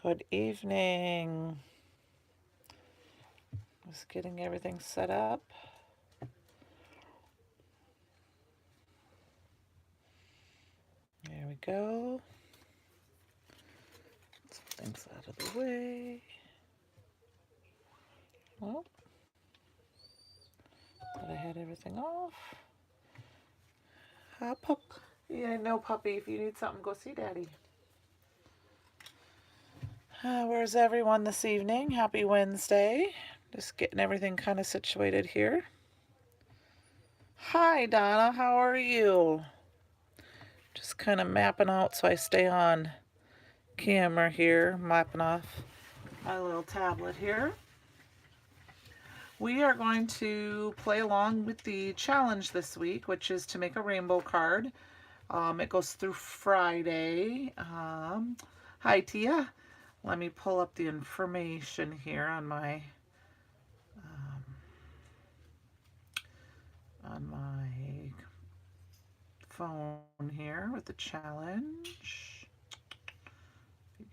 Good evening. Just getting everything set up. There we go. Some things out of the way. Well, thought I had everything off. Hi, pup. Yeah, no, puppy. If you need something, go see Daddy. Where's everyone this evening? Happy Wednesday. Just getting everything kind of situated here. Hi, Donna. How are you? Just kind of mapping out so I stay on camera here, mapping off my little tablet here. We are going to play along with the challenge this week, which is to make a rainbow card. It goes through Friday. Hi, Tia. Let me pull up the information here on my phone here with the challenge.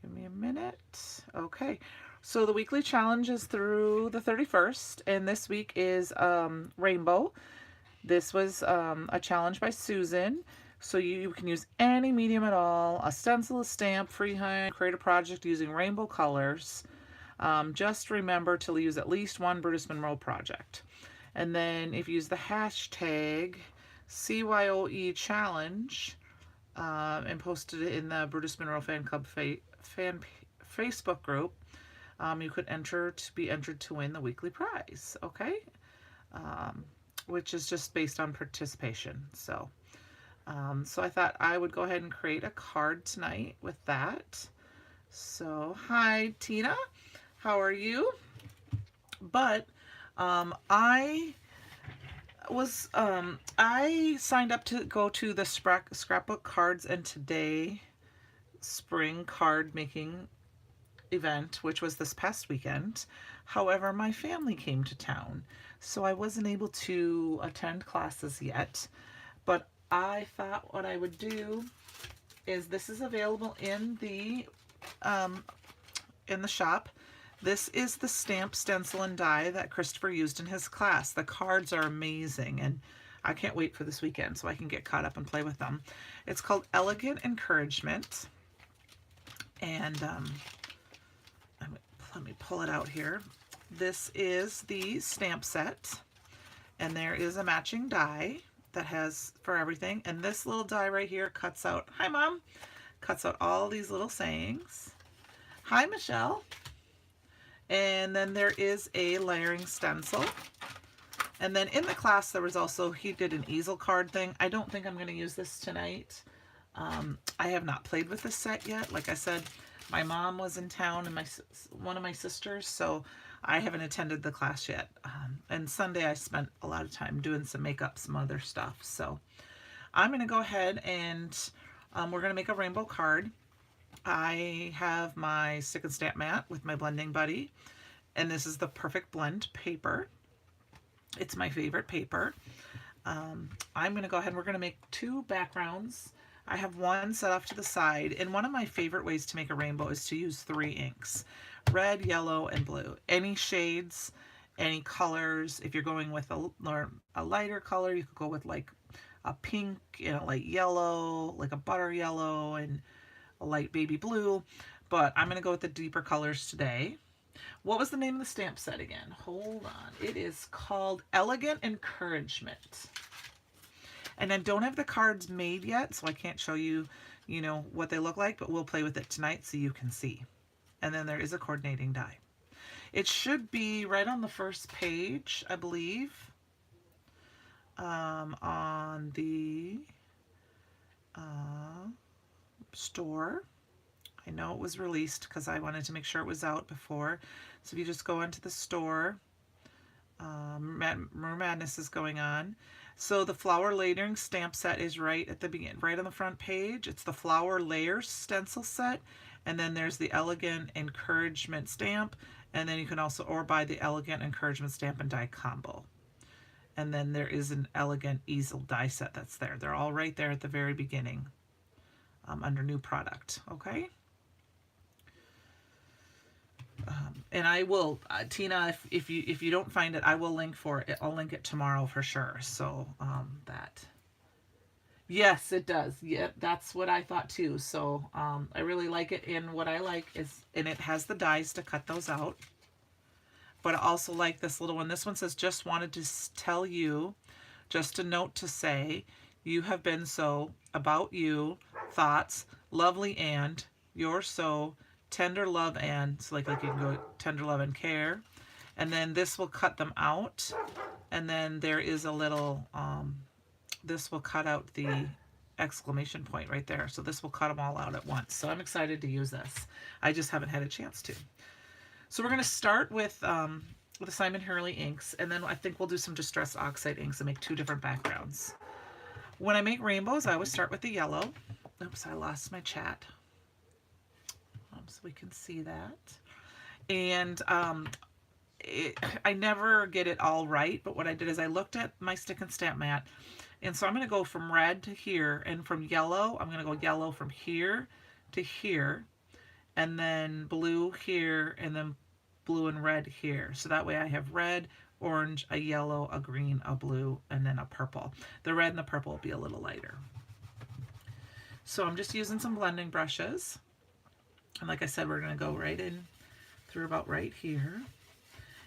Give me a minute. Okay. So the weekly challenge is through the 31st, and this week is rainbow. This was a challenge by Susan. So you can use any medium at all, a stencil, a stamp, freehand, create a project using rainbow colors. Just remember to use at least one Brutus Monroe project. And then if you use the hashtag CYOE challenge and posted it in the Brutus Monroe Fan Club Facebook group, you could be entered to win the weekly prize, okay? Which is just based on participation. So I thought I would go ahead and create a card tonight with that. So, hi, Tina. How are you? But I signed up to go to the Scrapbook Cards and Today spring card making event, which was this past weekend. However, my family came to town, so I wasn't able to attend classes yet. But I thought what I would do is this is available in the shop. This is the stamp, stencil, and die that Christopher used in his class. The cards are amazing, and I can't wait for this weekend so I can get caught up and play with them. It's called Elegant Encouragement, and let me pull it out here. This is the stamp set, and there is a matching die that has for everything, and this little die right here cuts out, hi Mom, cuts out all these little sayings. Hi Michelle. And then there is a layering stencil. And then in the class there was also, he did an easel card thing. I don't think I'm going to use this tonight. I have not played with this set yet. Like I said, my mom was in town and one of my sisters, so I haven't attended the class yet. And Sunday I spent a lot of time doing some makeup, some other stuff. So I'm going to go ahead and we're going to make a rainbow card. I have my stick and stamp mat with my blending buddy, and this is the Perfect Blend paper. It's my favorite paper. I'm going to go ahead and we're going to make two backgrounds. I have one set off to the side, and one of my favorite ways to make a rainbow is to use 3 inks. Red, yellow, and blue. Any shades, any colors. If you're going with a lighter color, you could go with like a pink and a light yellow, like a butter yellow, and a light baby blue, but I'm going to go with the deeper colors today. What was the name of the stamp set again? Hold on. It is called Elegant Encouragement. And I don't have the cards made yet, so I can't show you, what they look like, but we'll play with it tonight so you can see. And then there is a coordinating die. It should be right on the first page, I believe, on the store. I know it was released because I wanted to make sure it was out before. So if you just go into the store, Mer Madness is going on. So the flower layering stamp set is right at the beginning, right on the front page. It's the flower layers stencil set, and then there's the Elegant Encouragement stamp, and then you can also buy the Elegant Encouragement stamp and die combo. And then there is an Elegant easel die set that's there. They're all right there at the very beginning under new product, okay? And I will, Tina, if you don't find it, I will link for it. I'll link it tomorrow for sure. So that. Yes, it does. Yeah, that's what I thought too. So I really like it. And what I like is, and it has the dies to cut those out. But I also like this little one. This one says, just wanted to tell you, just a note to say, you have been so, about you, thoughts, lovely and, you're so, tender love and, so like you can go tender love and care. And then this will cut them out. And then there is a little, this will cut out the exclamation point right there. So this will cut them all out at once. So I'm excited to use this. I just haven't had a chance to. So we're going to start with the Simon Hurley inks, and then I think we'll do some Distress Oxide inks and make 2 different backgrounds. When I make rainbows, I always start with the yellow. Oops, I lost my chat. So we can see that. And I never get it all right, but what I did is I looked at my stick and stamp mat, and so I'm going to go from red to here, and from yellow, I'm going to go yellow from here to here, and then blue here, and then blue and red here. So that way I have red, orange, a yellow, a green, a blue, and then a purple. The red and the purple will be a little lighter. So I'm just using some blending brushes. And like I said, we're going to go right in through about right here.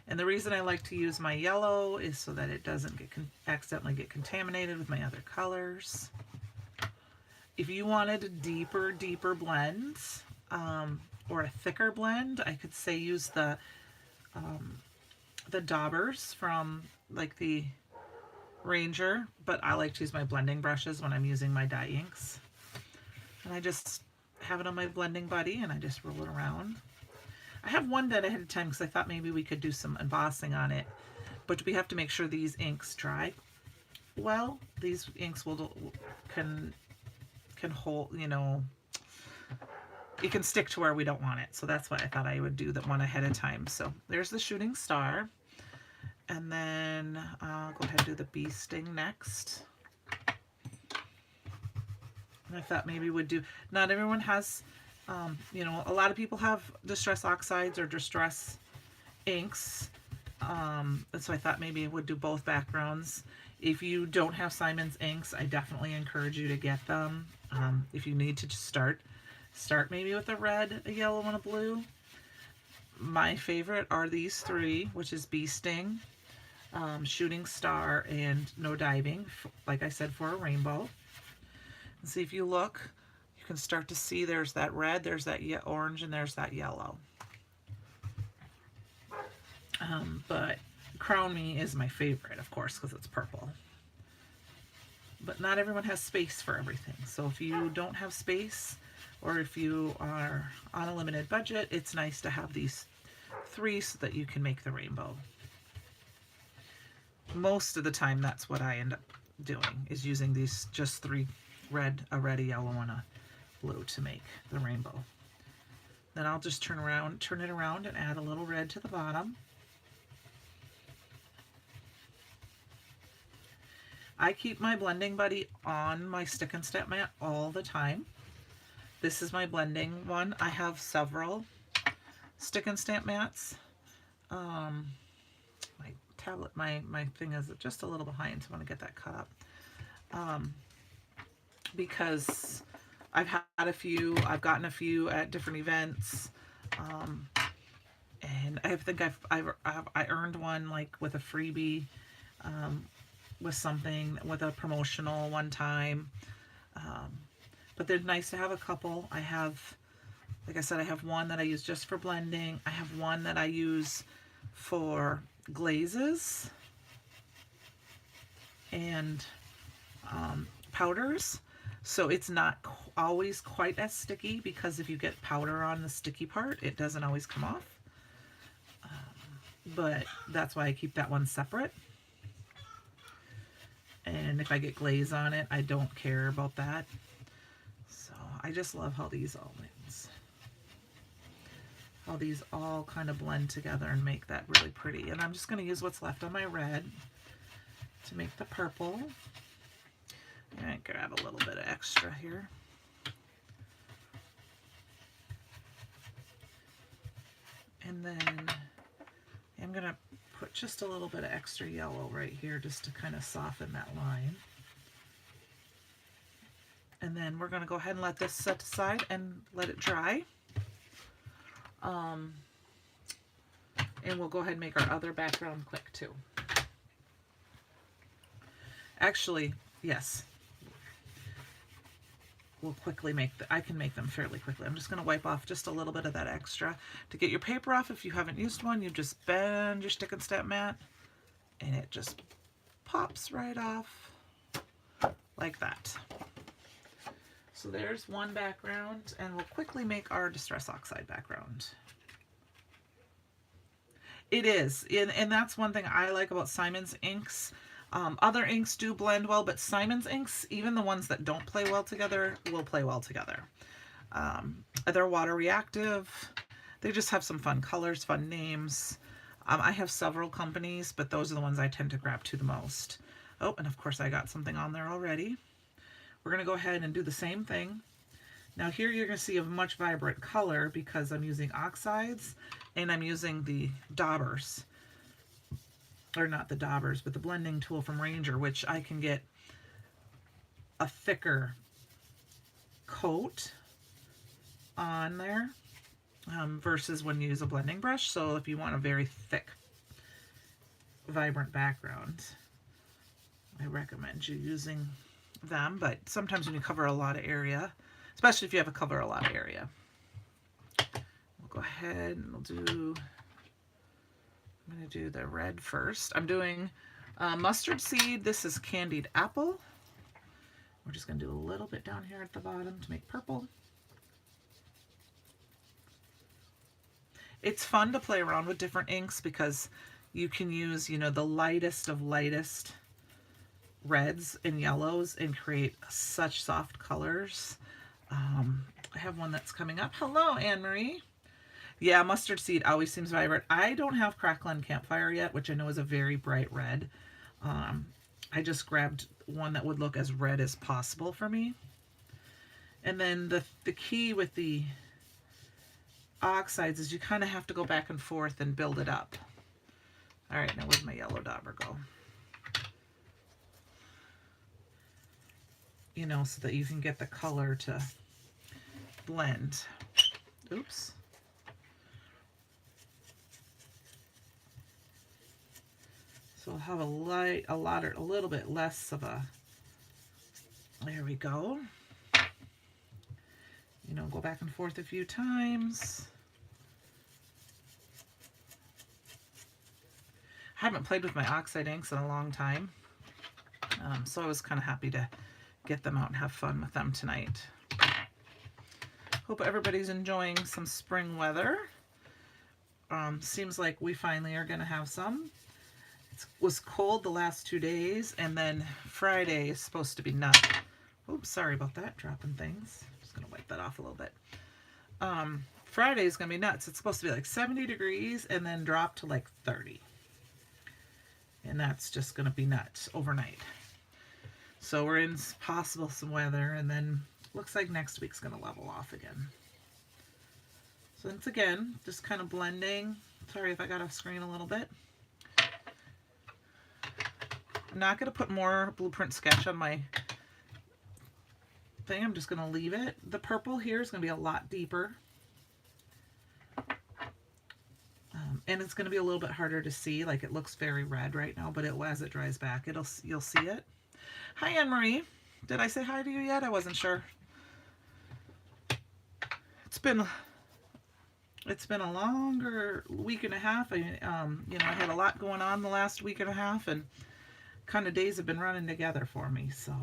And the reason I like to use my yellow is so that it doesn't get accidentally get contaminated with my other colors. If you wanted a deeper blend, or a thicker blend, I could say use the daubers from like the Ranger, but I like to use my blending brushes when I'm using my dye inks. And I just have it on my blending buddy and I just roll it around. I have one done ahead of time because I thought maybe we could do some embossing on it, but we have to make sure these inks dry well. These inks can hold, you know, it can stick to where we don't want it. So that's why I thought I would do that one ahead of time. So there's the shooting star. And then I'll go ahead and do the bee sting next. And I thought maybe we'd do, not everyone has, you know, a lot of people have Distress Oxides or Distress inks. And so I thought maybe I would do both backgrounds. If you don't have Simon's inks, I definitely encourage you to get them. If you need to just start maybe with a red, a yellow, and a blue. My favorite are these 3, which is Bee Sting, Shooting Star, and No Diving, like I said, for a rainbow. And see, if you look, you can start to see there's that red, there's that orange, and there's that yellow. But Crown Me is my favorite, of course, because it's purple. But not everyone has space for everything. So if you don't have space, or if you are on a limited budget, it's nice to have these 3 so that you can make the rainbow. Most of the time, that's what I end up doing, is using these just 3 red, a red, a yellow, and a blue to make the rainbow. Then I'll just turn it around and add a little red to the bottom. I keep my blending buddy on my stick and stamp mat all the time. This is my blending one. I have several stick and stamp mats. My tablet, my thing is just a little behind, so I want to get that cut up. Because I've had a few, I've gotten a few at different events, and I think I earned one like with a freebie, with something, with a promotional one time. But they're nice to have a couple. I have, like I said, I have one that I use just for blending. I have one that I use for glazes and powders. So it's not always quite as sticky, because if you get powder on the sticky part, it doesn't always come off. But that's why I keep that one separate. And if I get glaze on it, I don't care about that. So I just love how these all kind of blend together and make that really pretty. And I'm just going to use what's left on my red to make the purple. And grab a little bit of extra here. And then I'm going to put just a little bit of extra yellow right here just to kind of soften that line. And then we're going to go ahead and let this set aside and let it dry. And we'll go ahead and make our other background quick too. Actually, yes. We'll quickly make I can make them fairly quickly. I'm just going to wipe off just a little bit of that extra. To get your paper off, if you haven't used one, you just bend your stick and step mat and it just pops right off like that. So there's one background, and we'll quickly make our Distress Oxide background. It is, and that's one thing I like about Simon's inks. Other inks do blend well, but Simon's inks, even the ones that don't play well together, will play well together. They're water reactive. They just have some fun colors, fun names. I have several companies, but those are the ones I tend to grab to the most. Oh, and of course I got something on there already. We're going to go ahead and do the same thing. Now here you're going to see a much vibrant color because I'm using oxides and I'm using the daubers. Or not the daubers, but the blending tool from Ranger, which I can get a thicker coat on there versus when you use a blending brush. So if you want a very thick, vibrant background, I recommend you using them. But sometimes when you cover a lot of area, especially if you have to cover a lot of area, we'll go ahead and we'll do... I'm going to do the red first. I'm doing mustard seed. This is candied apple. We're just going to do a little bit down here at the bottom to make purple. It's fun to play around with different inks because you can use, you know, the lightest of lightest reds and yellows and create such soft colors. I have one that's coming up. Hello, Anne-Marie. Yeah, mustard seed always seems vibrant. I don't have Crackling Campfire yet, which I know is a very bright red. I just grabbed one that would look as red as possible for me. And then the key with the oxides is you kind of have to go back and forth and build it up. All right, now where'd my yellow dauber go? You know, so that you can get the color to blend. Oops. So I'll have a little bit less of a, there we go. You know, go back and forth a few times. I haven't played with my oxide inks in a long time. So I was kind of happy to get them out and have fun with them tonight. Hope everybody's enjoying some spring weather. Seems like we finally are going to have some. It was cold the last 2 days, and then Friday is supposed to be nuts. Oops, sorry about that, dropping things. Just going to wipe that off a little bit. Friday is going to be nuts. It's supposed to be like 70 degrees and then drop to like 30. And that's just going to be nuts overnight. So we're in possible some weather, and then looks like next week's going to level off again. So once again, just kind of blending. Sorry if I got off screen a little bit. I'm not going to put more blueprint sketch on my thing. I'm just going to leave it. The purple here is going to be a lot deeper. And it's going to be a little bit harder to see. Like, it looks very red right now, but as it dries back, you'll see it. Hi, Anne-Marie. Did I say hi to you yet? I wasn't sure. It's been a longer week and a half. You know, I had a lot going on the last week and a half, and kind of days have been running together for me, so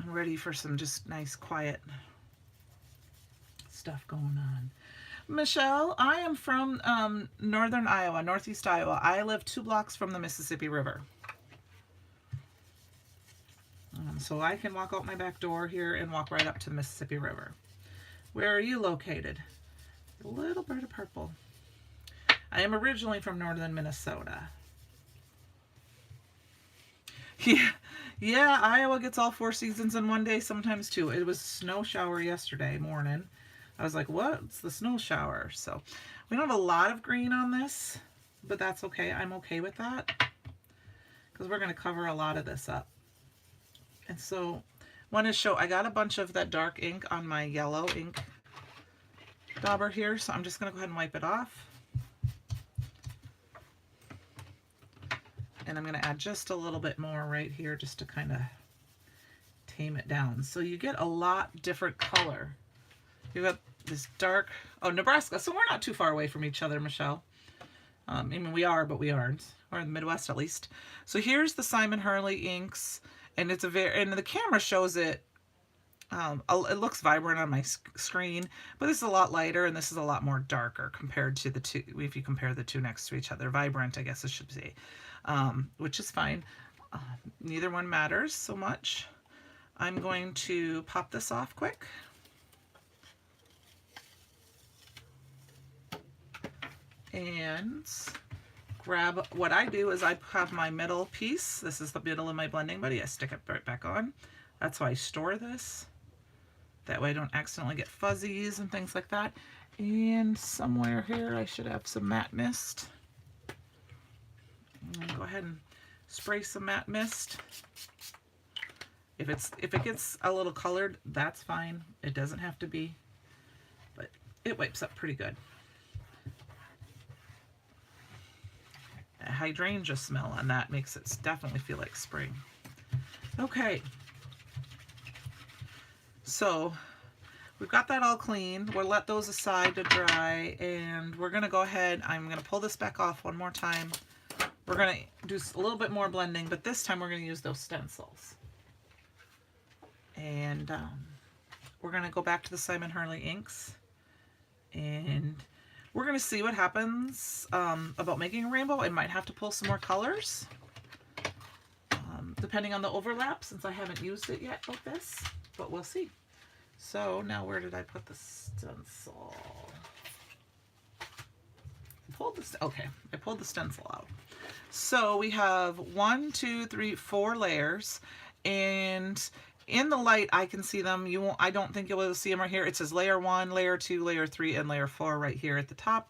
I'm ready for some just nice quiet stuff going on. Michelle, I am from northern Iowa, northeast Iowa. I live 2 blocks from the Mississippi River. So I can walk out my back door here and walk right up to the Mississippi River. Where are you located? A little bit of purple. I am originally from northern Minnesota. Yeah, Iowa gets all 4 seasons in one day, sometimes 2. It was snow shower yesterday morning. I was like, what? It's the snow shower. So we don't have a lot of green on this, but that's okay. I'm okay with that because we're going to cover a lot of this up. And so want to show, I got a bunch of that dark ink on my yellow ink dauber here, so I'm just going to go ahead and wipe it off. And I'm going to add just a little bit more right here just to kind of tame it down. So you get a lot different color. You got this dark, oh, Nebraska. So we're not too far away from each other, Michelle. I mean, we are, but we aren't. We're in the Midwest, at least. So here's the Simon Hurley inks, and it's a very, and the camera shows it. It looks vibrant on my screen, but this is a lot lighter, and this is a lot more darker compared to the two. If you compare the two next to each other, vibrant, I guess I should say, which is fine. Neither one matters so much. I'm going to pop this off quick. And grab, what I do is I have my middle piece. This is the middle of my blending buddy. I stick it right back on. That's how I store this. That way I don't accidentally get fuzzies and things like that. And somewhere here I should have some matte mist. And go ahead and spray some matte mist. If it gets a little colored, that's fine. It doesn't have to be, but it wipes up pretty good. A hydrangea smell on that makes it definitely feel like spring. Okay, so we've got that all clean. We'll let those aside to dry, and we're gonna go ahead, I'm gonna pull this back off one more time. We're gonna do a little bit more blending, but this time we're gonna use those stencils. And we're gonna go back to the Simon Hurley inks, and we're going to see what happens about making a rainbow. I might have to pull some more colors, depending on the overlap, since I haven't used it yet like this, but we'll see. So now where did I put the stencil? Okay, I pulled the stencil out. So we have 1, 2, 3, 4 layers, and in the light, I can see them. You won't, I don't think you'll be able to see them right here. It says layer 1, layer 2, layer 3, and layer 4 right here at the top.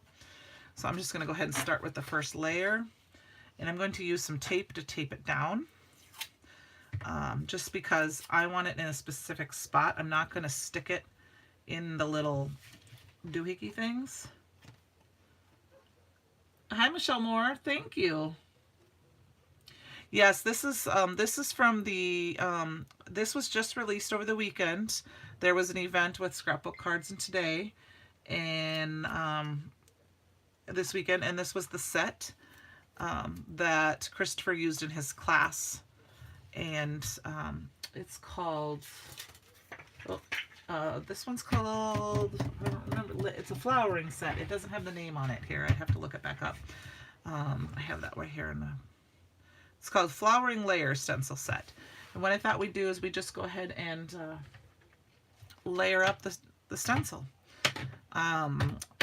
So I'm just going to go ahead and start with the first layer. And I'm going to use some tape to tape it down. Just because I want it in a specific spot. I'm not going to stick it in the little doohickey things. Hi, Michelle Moore. Thank you. Yes, this is from the, this was just released over the weekend. There was an event with Scrapbook Cards and Today, and this weekend, and this was the set that Christopher used in his class, and it's called, this one's called, I don't remember, it's a flowering set. It doesn't have the name on it here. I have to look it back up. I have that right here in the, it's called Flowering Layer Stencil Set. And what I thought we'd do is we just go ahead and layer up the stencil. I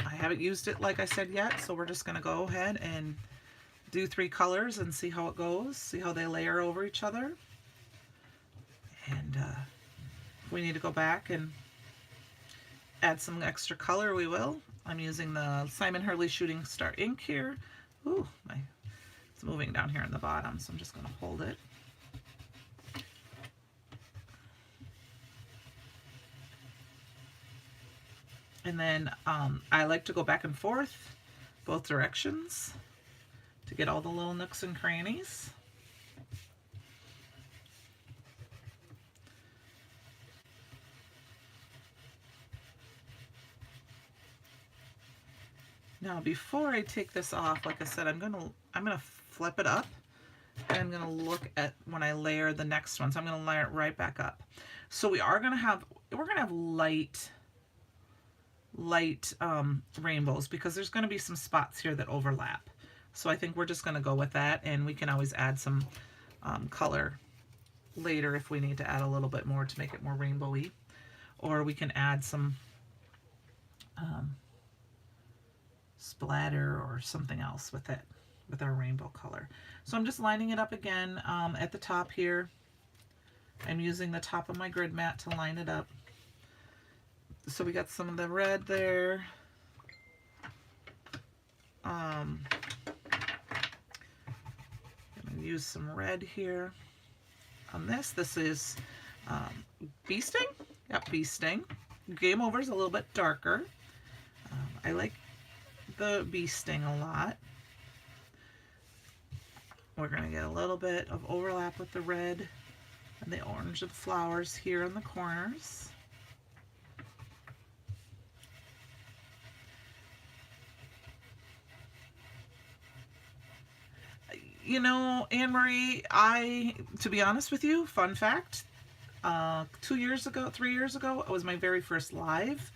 haven't used it like I said yet, so we're just going to go ahead and do 3 colors and see how it goes, see how they layer over each other. And if we need to go back and add some extra color, we will. I'm using the Simon Hurley Shooting Star ink here. Ooh, it's moving down here in the bottom, so I'm just going to hold it. And then I like to go back and forth both directions to get all the little nooks and crannies. Now before I take this off, like I said, I'm gonna flip it up, and I'm gonna look at when I layer the next one. So I'm gonna layer it right back up. So we're gonna have light rainbows, because there's gonna be some spots here that overlap. So I think we're just gonna go with that, and we can always add some color later if we need to add a little bit more to make it more rainbowy, or we can add some splatter or something else with it, with our rainbow color. So I'm just lining it up again at the top here. I'm using the top of my grid mat to line it up. So we got some of the red there. I'm going to use some red here on this. This is bee sting. Yep, bee sting. Game over is a little bit darker. I like the bee sting a lot. We're going to get a little bit of overlap with the red and the orange of the flowers here in the corners. You know, Anne-Marie, to be honest with you, fun fact, 3 years ago, it was my very first live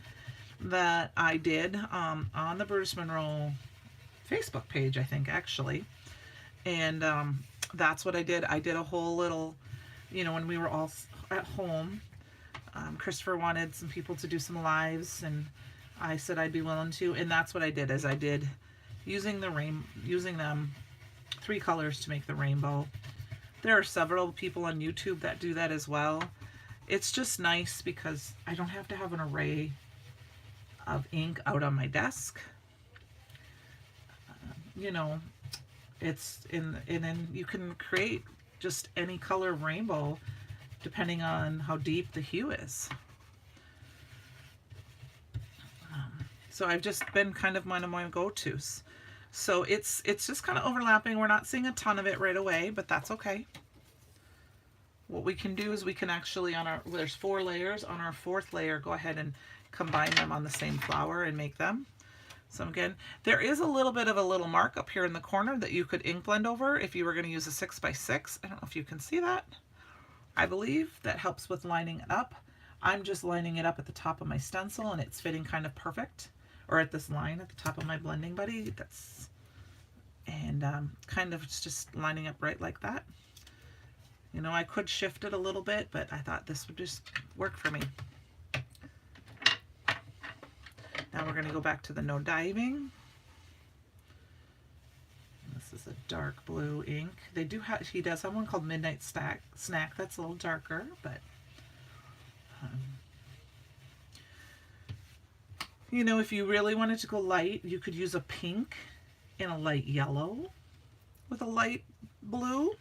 that I did on the Bruce Monroe Facebook page, I think, actually. And that's what I did. I did a whole little, you know, when we were all at home, Christopher wanted some people to do some lives, and I said I'd be willing to, and that's what I did, is I did using them 3 colors to make the rainbow. There are several people on YouTube that do that as well. It's just nice because I don't have to have an array of ink out on my desk. You know, and then you can create just any color rainbow depending on how deep the hue is. So I've just been kind of one of my go-tos. So it's just kind of overlapping. We're not seeing a ton of it right away, but that's okay. What we can do is we can actually, there's 4 layers, on our 4th layer, go ahead and combine them on the same flower and make them. So again, there is a little bit of a little mark up here in the corner that you could ink blend over if you were going to use a 6x6. I don't know if you can see that. I believe that helps with lining it up. I'm just lining it up at the top of my stencil, and it's fitting kind of perfect. Or at this line at the top of my blending buddy. And kind of just lining up right like that. You know, I could shift it a little bit, but I thought this would just work for me. Now we're going to go back to the No Diving. This is a dark blue ink. He does have one called Midnight Snack. That's a little darker, but you know, if you really wanted to go light, you could use a pink and a light yellow with a light blue,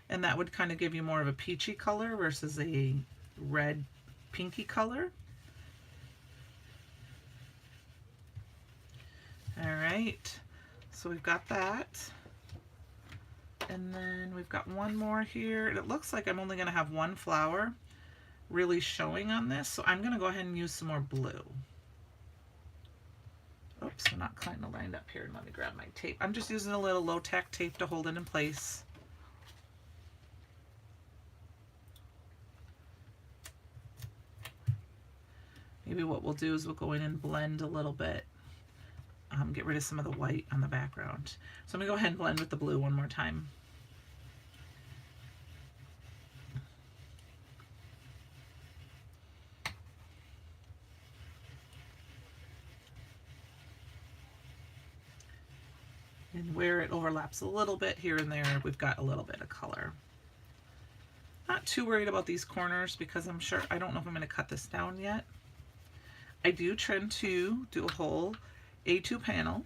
and that would kind of give you more of a peachy color versus a red pinky color. All right, so we've got that, and then we've got one more here. It looks like I'm only going to have one flower really showing on this, so I'm going to go ahead and use some more blue. Oops, I'm not kind of lined up here. And let me grab my tape. I'm just using a little low-tack tape to hold it in place. Maybe what we'll do is we'll go in and blend a little bit. Get rid of some of the white on the background. So I'm going to go ahead and blend with the blue one more time. And where it overlaps a little bit here and there, we've got a little bit of color. Not too worried about these corners because I don't know if I'm going to cut this down yet. I do tend to do a whole A2 panel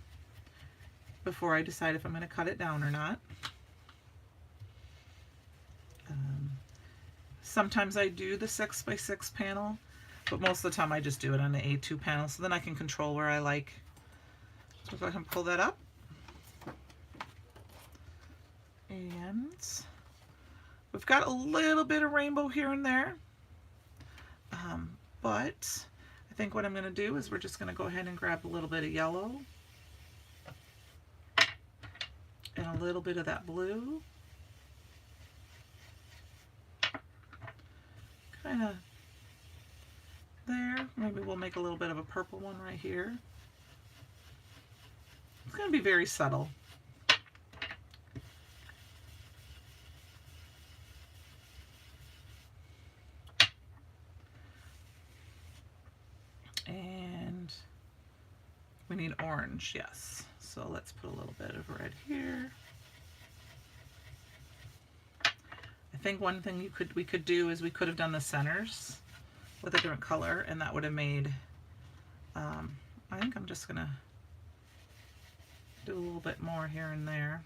before I decide if I'm going to cut it down or not. Sometimes I do the 6x6 panel, but most of the time I just do it on the A2 panel, so then I can control where I like. So go ahead and pull that up. And we've got a little bit of rainbow here and there, but I think what I'm going to do is we're just going to go ahead and grab a little bit of yellow and a little bit of that blue, kind of there. Maybe we'll make a little bit of a purple one right here. It's going to be very subtle. And we need orange, yes. So let's put a little bit of red here. I think one thing we could do is we could have done the centers with a different color, and that would have made, I think I'm just gonna do a little bit more here and there.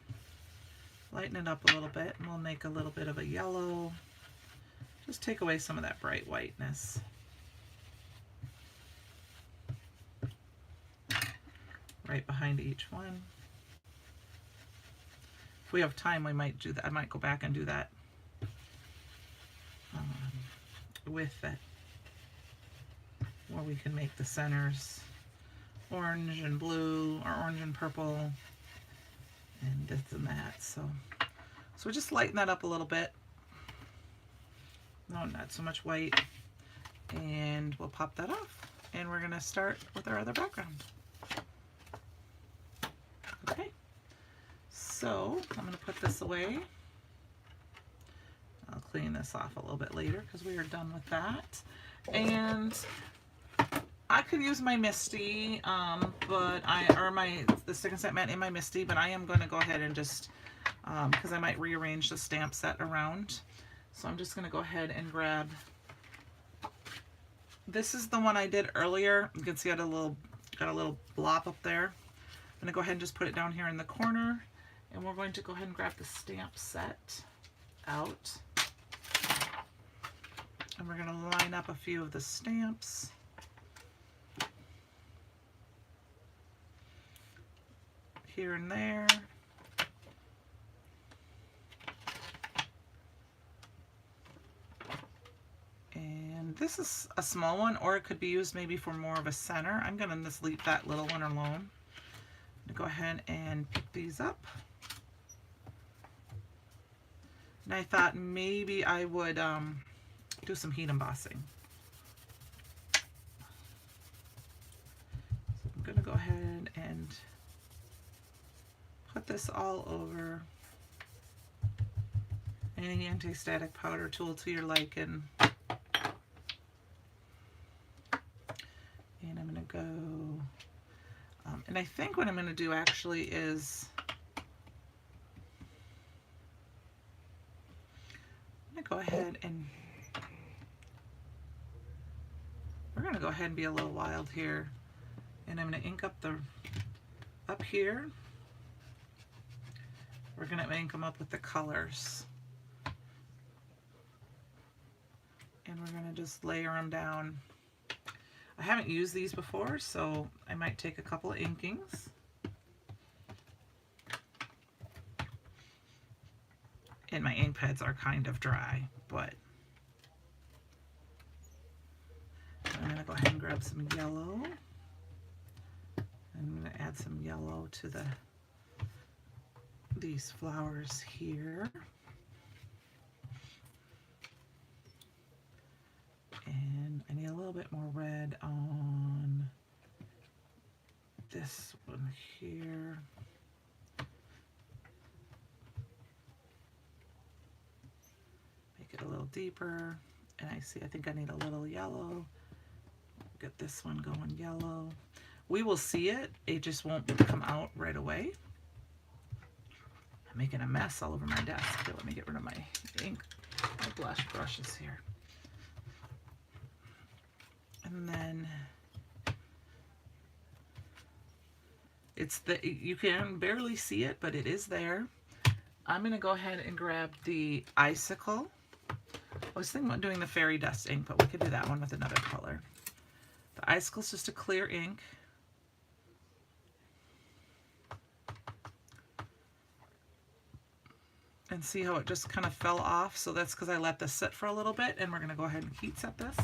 Lighten it up a little bit, and we'll make a little bit of a yellow. Just take away some of that bright whiteness. Right behind each one. If we have time, we might do that. I might go back and do that with it, where we can make the centers orange and blue, or orange and purple, and this and that. So just lighten that up a little bit. No, not so much white. And we'll pop that off. And we're gonna start with our other background. Okay, so I'm gonna put this away. I'll clean this off a little bit later because we are done with that. And I could use my Misty, the stick and set mat in my Misty, but I am going to go ahead and just, because I might rearrange the stamp set around. So I'm just going to go ahead and grab, this is the one I did earlier. You can see I got a little blob up there. I'm going to go ahead and just put it down here in the corner, and we're going to go ahead and grab the stamp set out. And we're going to line up a few of the stamps. Here and there. And this is a small one, or it could be used maybe for more of a center. I'm going to just leave that little one alone. I'm going to go ahead and pick these up. And I thought maybe I would do some heat embossing. So I'm going to go ahead and put this all over. Any anti-static powder tool to your liking. And I'm going to go, and I think what I'm going to do actually is, I'm going to go ahead and, we're going to go ahead and be a little wild here. And I'm going to ink up up here. We're going to ink them up with the colors. And we're going to just layer them down. I haven't used these before, so I might take a couple of inkings. And my ink pads are kind of dry, but I'm going to go ahead and grab some yellow. I'm going to add some yellow to these flowers here. And I need a little bit more red on this one here. Make it a little deeper. And I think I need a little yellow. Get this one going yellow. We will see it. It just won't come out right away. I'm making a mess all over my desk. Here, let me get rid of my ink, my blush brushes here. And then you can barely see it, but it is there. I'm going to go ahead and grab the Icicle. I was thinking about doing the fairy dust ink, but we could do that one with another color. The Icicle is just a clear ink. And see how it just kind of fell off? So that's because I let this sit for a little bit, and we're going to go ahead and heat set this.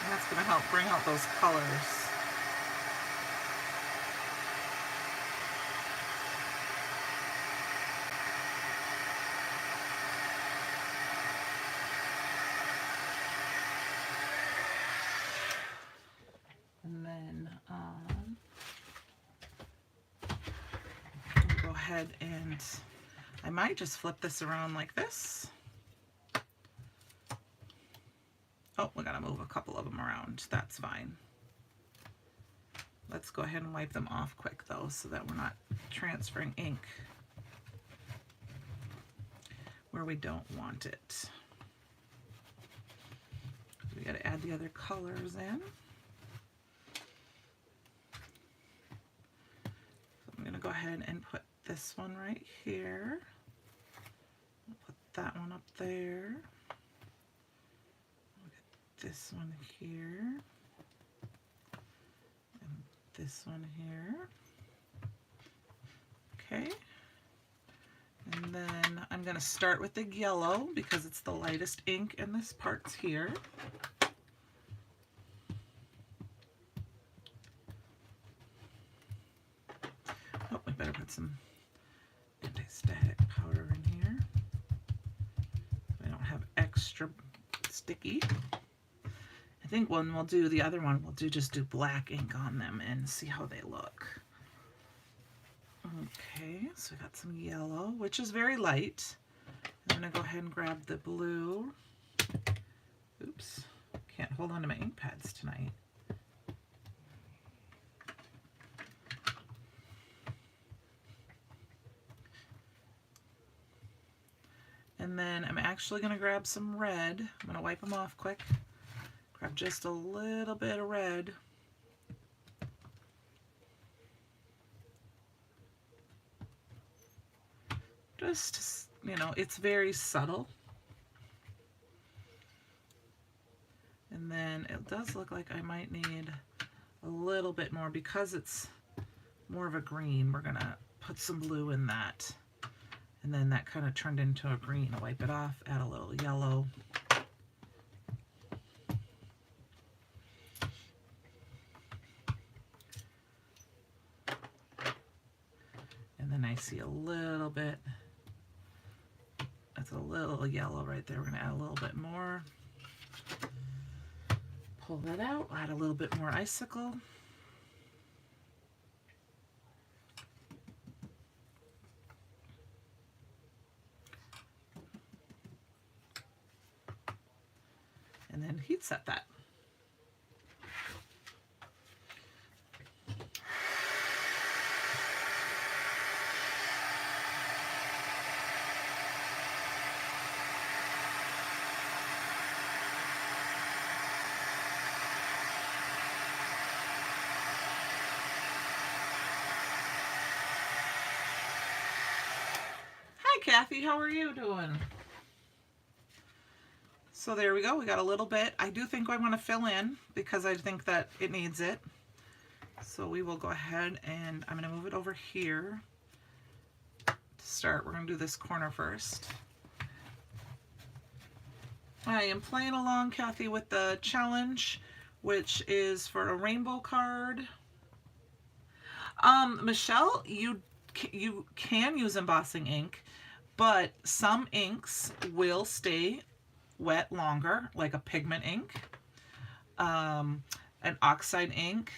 That's going to help bring out those colors. And then ahead and I might just flip this around like this. Oh, we gotta move a couple of them around. That's fine. Let's go ahead and wipe them off quick though, so that we're not transferring ink where we don't want it. We gotta add the other colors in. So I'm gonna go ahead and put this one right here. I'll put that one up there. This one here, and this one here. Okay, and then I'm going to start with the yellow because it's the lightest ink and this part's here. Oh, we better put some anti-static powder in here. I don't have extra sticky. I think when we'll do the other one, we'll just do black ink on them and see how they look. Okay, so we got some yellow, which is very light. I'm gonna go ahead and grab the blue. Oops, can't hold on to my ink pads tonight. And then I'm actually gonna grab some red. I'm gonna wipe them off quick. Grab just a little bit of red. Just, you know, it's very subtle. And then it does look like I might need a little bit more because it's more of a green. We're gonna put some blue in that. And then that kind of turned into a green. I'll wipe it off, add a little yellow. I see a little bit, that's a little yellow right there. We're going to add a little bit more. Pull that out, add a little bit more icicle. And then heat set that. Kathy, how are you doing? So there we go. We got a little bit. I do think I want to fill in because I think that it needs it. So we will go ahead and I'm going to move it over here to start. We're going to do this corner first. I am playing along, Kathy, with the challenge, which is for a rainbow card. Michelle, you can use embossing ink, but some inks will stay wet longer, like a pigment ink, an oxide ink.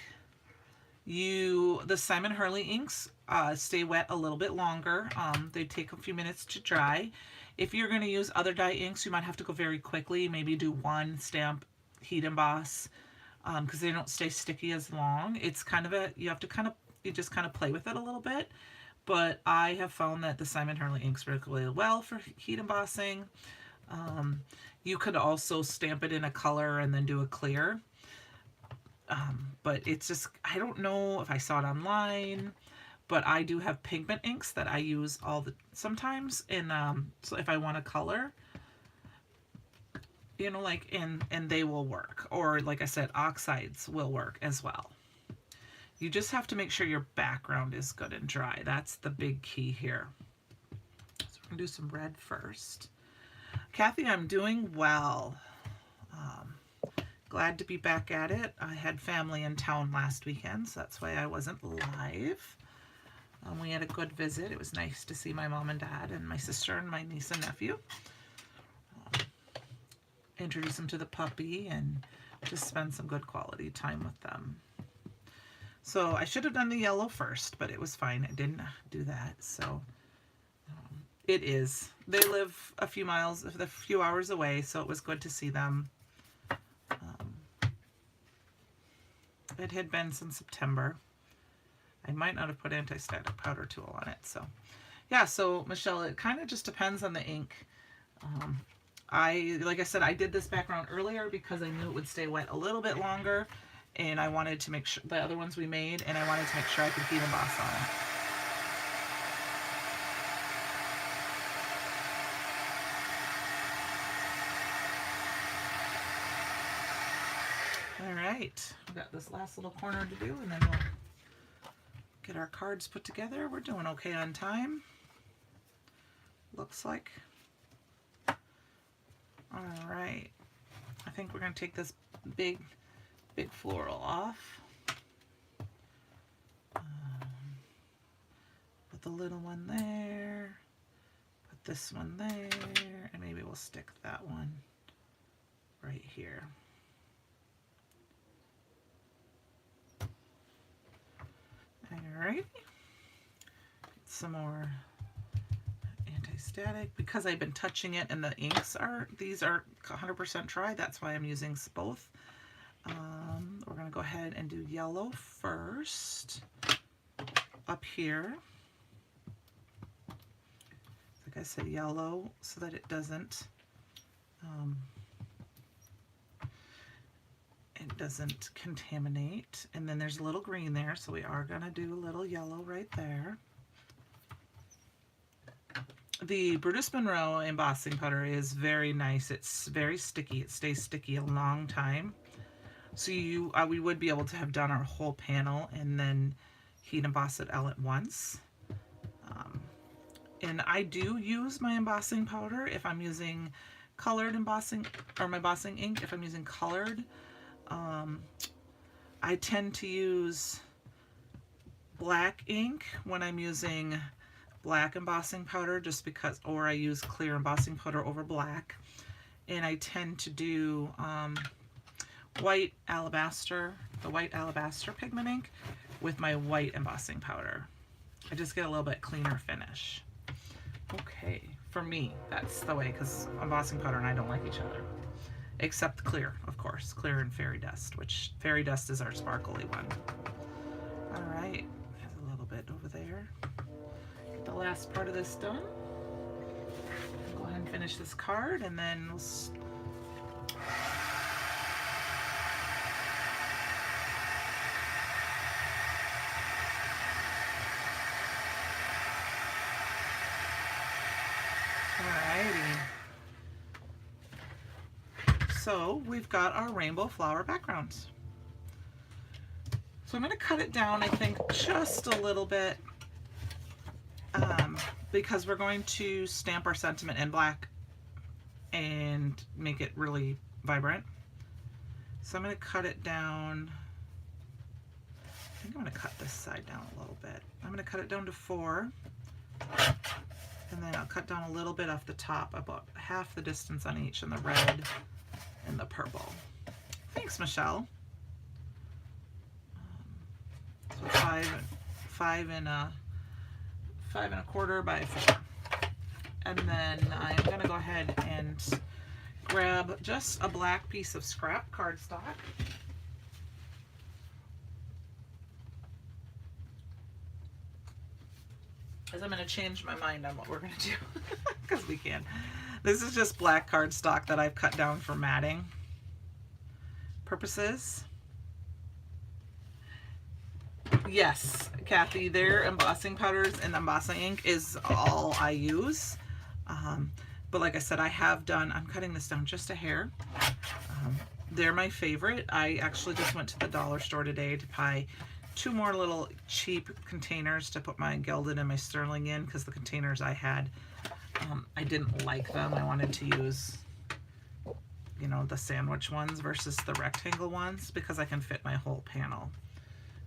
The Simon Hurley inks stay wet a little bit longer. They take a few minutes to dry. If you're going to use other dye inks, you might have to go very quickly. Maybe do one stamp, heat emboss, because they don't stay sticky as long. It's kind of you just kind of play with it a little bit. But I have found that the Simon Hurley inks work really well for heat embossing. You could also stamp it in a color and then do a clear. But it's just, I don't know if I saw it online, but I do have pigment inks that I use sometimes in, so if I want a color, you know, like, and they will work. Or like I said, oxides will work as well. You just have to make sure your background is good and dry. That's the big key here. So we're gonna do some red first. Kathy, I'm doing well. Glad to be back at it. I had family in town last weekend, so that's why I wasn't live. We had a good visit. It was nice to see my mom and dad and my sister and my niece and nephew. Introduce them to the puppy and just spend some good quality time with them. So I should have done the yellow first, but it was fine. I didn't do that. So it is. They live a few hours away, so it was good to see them. It had been since September. I might not have put anti-static powder tool on it. So yeah, so Michelle, it kind of just depends on the ink. Like I said, I did this background earlier because I knew it would stay wet a little bit longer, and I wanted to make sure the other ones we made, and I wanted to make sure I could heat emboss on it. All right, we got this last little corner to do, and then we'll get our cards put together. We're doing okay on time, looks like. All right, I think we're gonna take this big floral off. Put the little one there, put this one there, and maybe we'll stick that one right here. Alright, some more anti-static. Because I've been touching it and the inks these are 100% dry, that's why I'm using both. We're going to go ahead and do yellow first up here. Like I said, yellow so that it doesn't contaminate. And then there's a little green there, so we are going to do a little yellow right there. The Brutus Monroe embossing powder is very nice. It's very sticky. It stays sticky a long time. So we would be able to have done our whole panel and then heat emboss it all at once. And I do use my embossing powder if I'm using colored embossing, or my embossing ink if I'm using colored. I tend to use black ink when I'm using black embossing powder, just because, or I use clear embossing powder over black. And I tend to do white alabaster, the white alabaster pigment ink with my white embossing powder. I just get a little bit cleaner finish. Okay, for me, that's the way, because embossing powder and I don't like each other. Except clear, of course. Clear and fairy dust, which fairy dust is our sparkly one. All right, there's a little bit over there. Get the last part of this done. Go ahead and finish this card, and then we'll so we've got our rainbow flower backgrounds. So I'm going to cut it down, I think, just a little bit, because we're going to stamp our sentiment in black and make it really vibrant. So I'm going to cut it down. I think I'm going to cut this side down a little bit. I'm going to cut it down to 4. And then I'll cut down a little bit off the top, about half the distance on each, in the red and the purple. Thanks, Michelle. So 5 and a quarter by 4. And then I'm going to go ahead and grab just a black piece of scrap cardstock. As I'm going to change my mind on what we're going to do, because we can. This is just black cardstock that I've cut down for matting purposes. Yes, Kathy, their embossing powders and embossing ink is all I use. But like I said, I'm cutting this down just a hair. They're my favorite. I actually just went to the dollar store today to buy 2 more little cheap containers to put my gilded and my sterling in, because the containers I had, I didn't like them. I wanted to use, you know, the sandwich ones versus the rectangle ones, because I can fit my whole panel.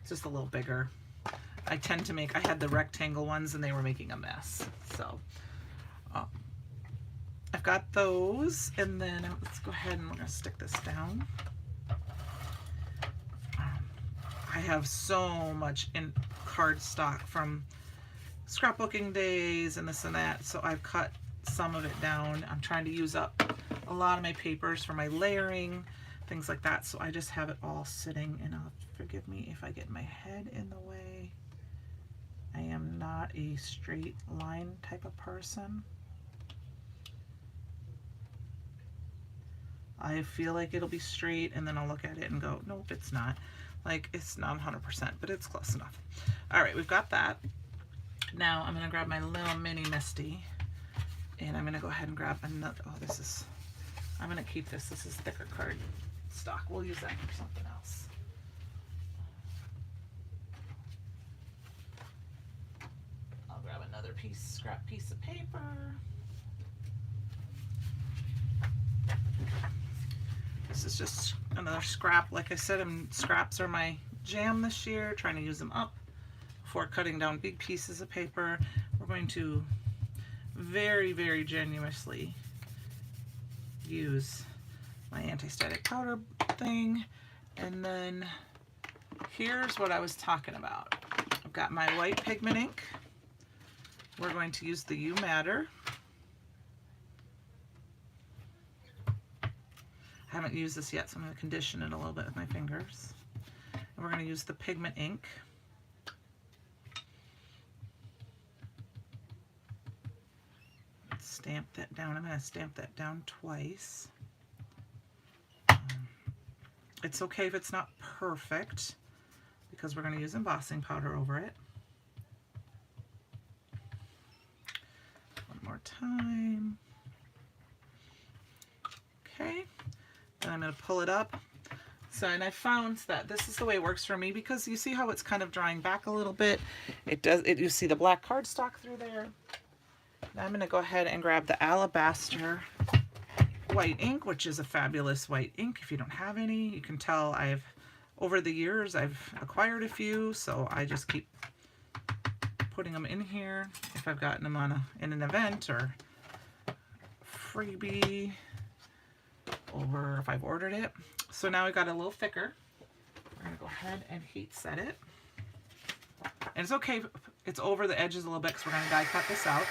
It's just a little bigger. I had the rectangle ones and they were making a mess. So I've got those, and then let's go ahead and we're going to stick this down. I have so much in cardstock from scrapbooking days and this and that, so I've cut some of it down. I'm trying to use up a lot of my papers for my layering, things like that, so I just have it all sitting, and forgive me if I get my head in the way. I am not a straight line type of person. I feel like it'll be straight, and then I'll look at it and go, nope, it's not. Like, it's not 100%, but it's close enough. All right, we've got that. Now I'm gonna grab my little mini Misty, and I'm gonna go ahead and grab another, I'm gonna keep this. This is thicker card stock. We'll use that for something else. I'll grab another scrap piece of paper. This is just another scrap. Like I said, scraps are my jam this year, trying to use them up before cutting down big pieces of paper. We're going to very, very generously use my anti-static powder thing. And then here's what I was talking about. I've got my white pigment ink. We're going to use the You Matter. I haven't used this yet, so I'm going to condition it a little bit with my fingers. And we're going to use the pigment ink. Stamp that down. I'm going to stamp that down twice. It's okay if it's not perfect, because we're going to use embossing powder over it. One more time. Okay. And I'm going to pull it up. So, and I found that this is the way it works for me, because you see how it's kind of drying back a little bit. You see the black cardstock through there. Now I'm going to go ahead and grab the Alabaster white ink, which is a fabulous white ink. If you don't have any, you can tell over the years I've acquired a few, so I just keep putting them in here if I've gotten them in an event or freebie, or if I've ordered it. So now we got a little thicker. We're going to go ahead and heat set it. And it's okay if it's over the edges a little bit, because we're going to die cut this out.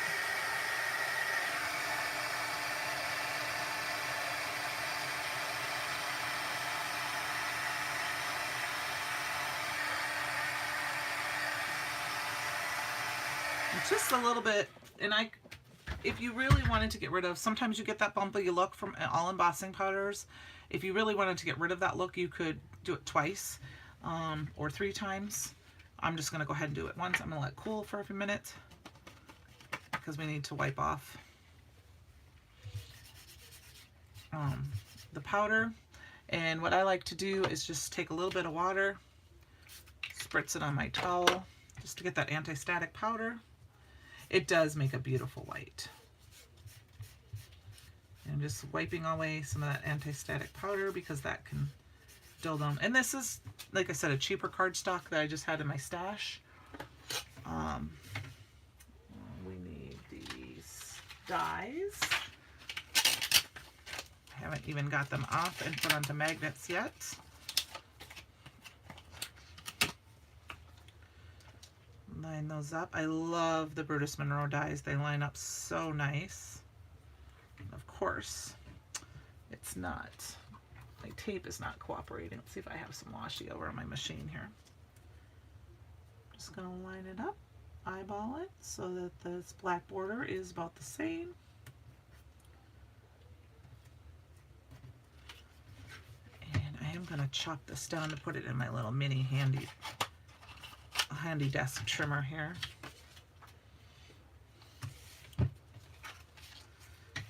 Just a little bit, and if you really wanted to get rid of, sometimes you get that bumpy look from all embossing powders. If you really wanted to get rid of that look, you could do it twice or 3 times. I'm just going to go ahead and do it once. I'm going to let it cool for a few minutes, because we need to wipe off the powder. And what I like to do is just take a little bit of water, spritz it on my towel, just to get that anti-static powder. It does make a beautiful white. And I'm just wiping away some of that anti-static powder, because that can dull down. And this is, like I said, a cheaper cardstock that I just had in my stash. We need these dies. I haven't even got them off and put onto magnets yet. Line those up. I love the Brutus Monroe dies. They line up so nice. Of course, it's not. My tape is not cooperating. Let's see if I have some washi over on my machine here. Just going to line it up, eyeball it, so that this black border is about the same. And I am going to chop this down to put it in my little mini handy desk trimmer here.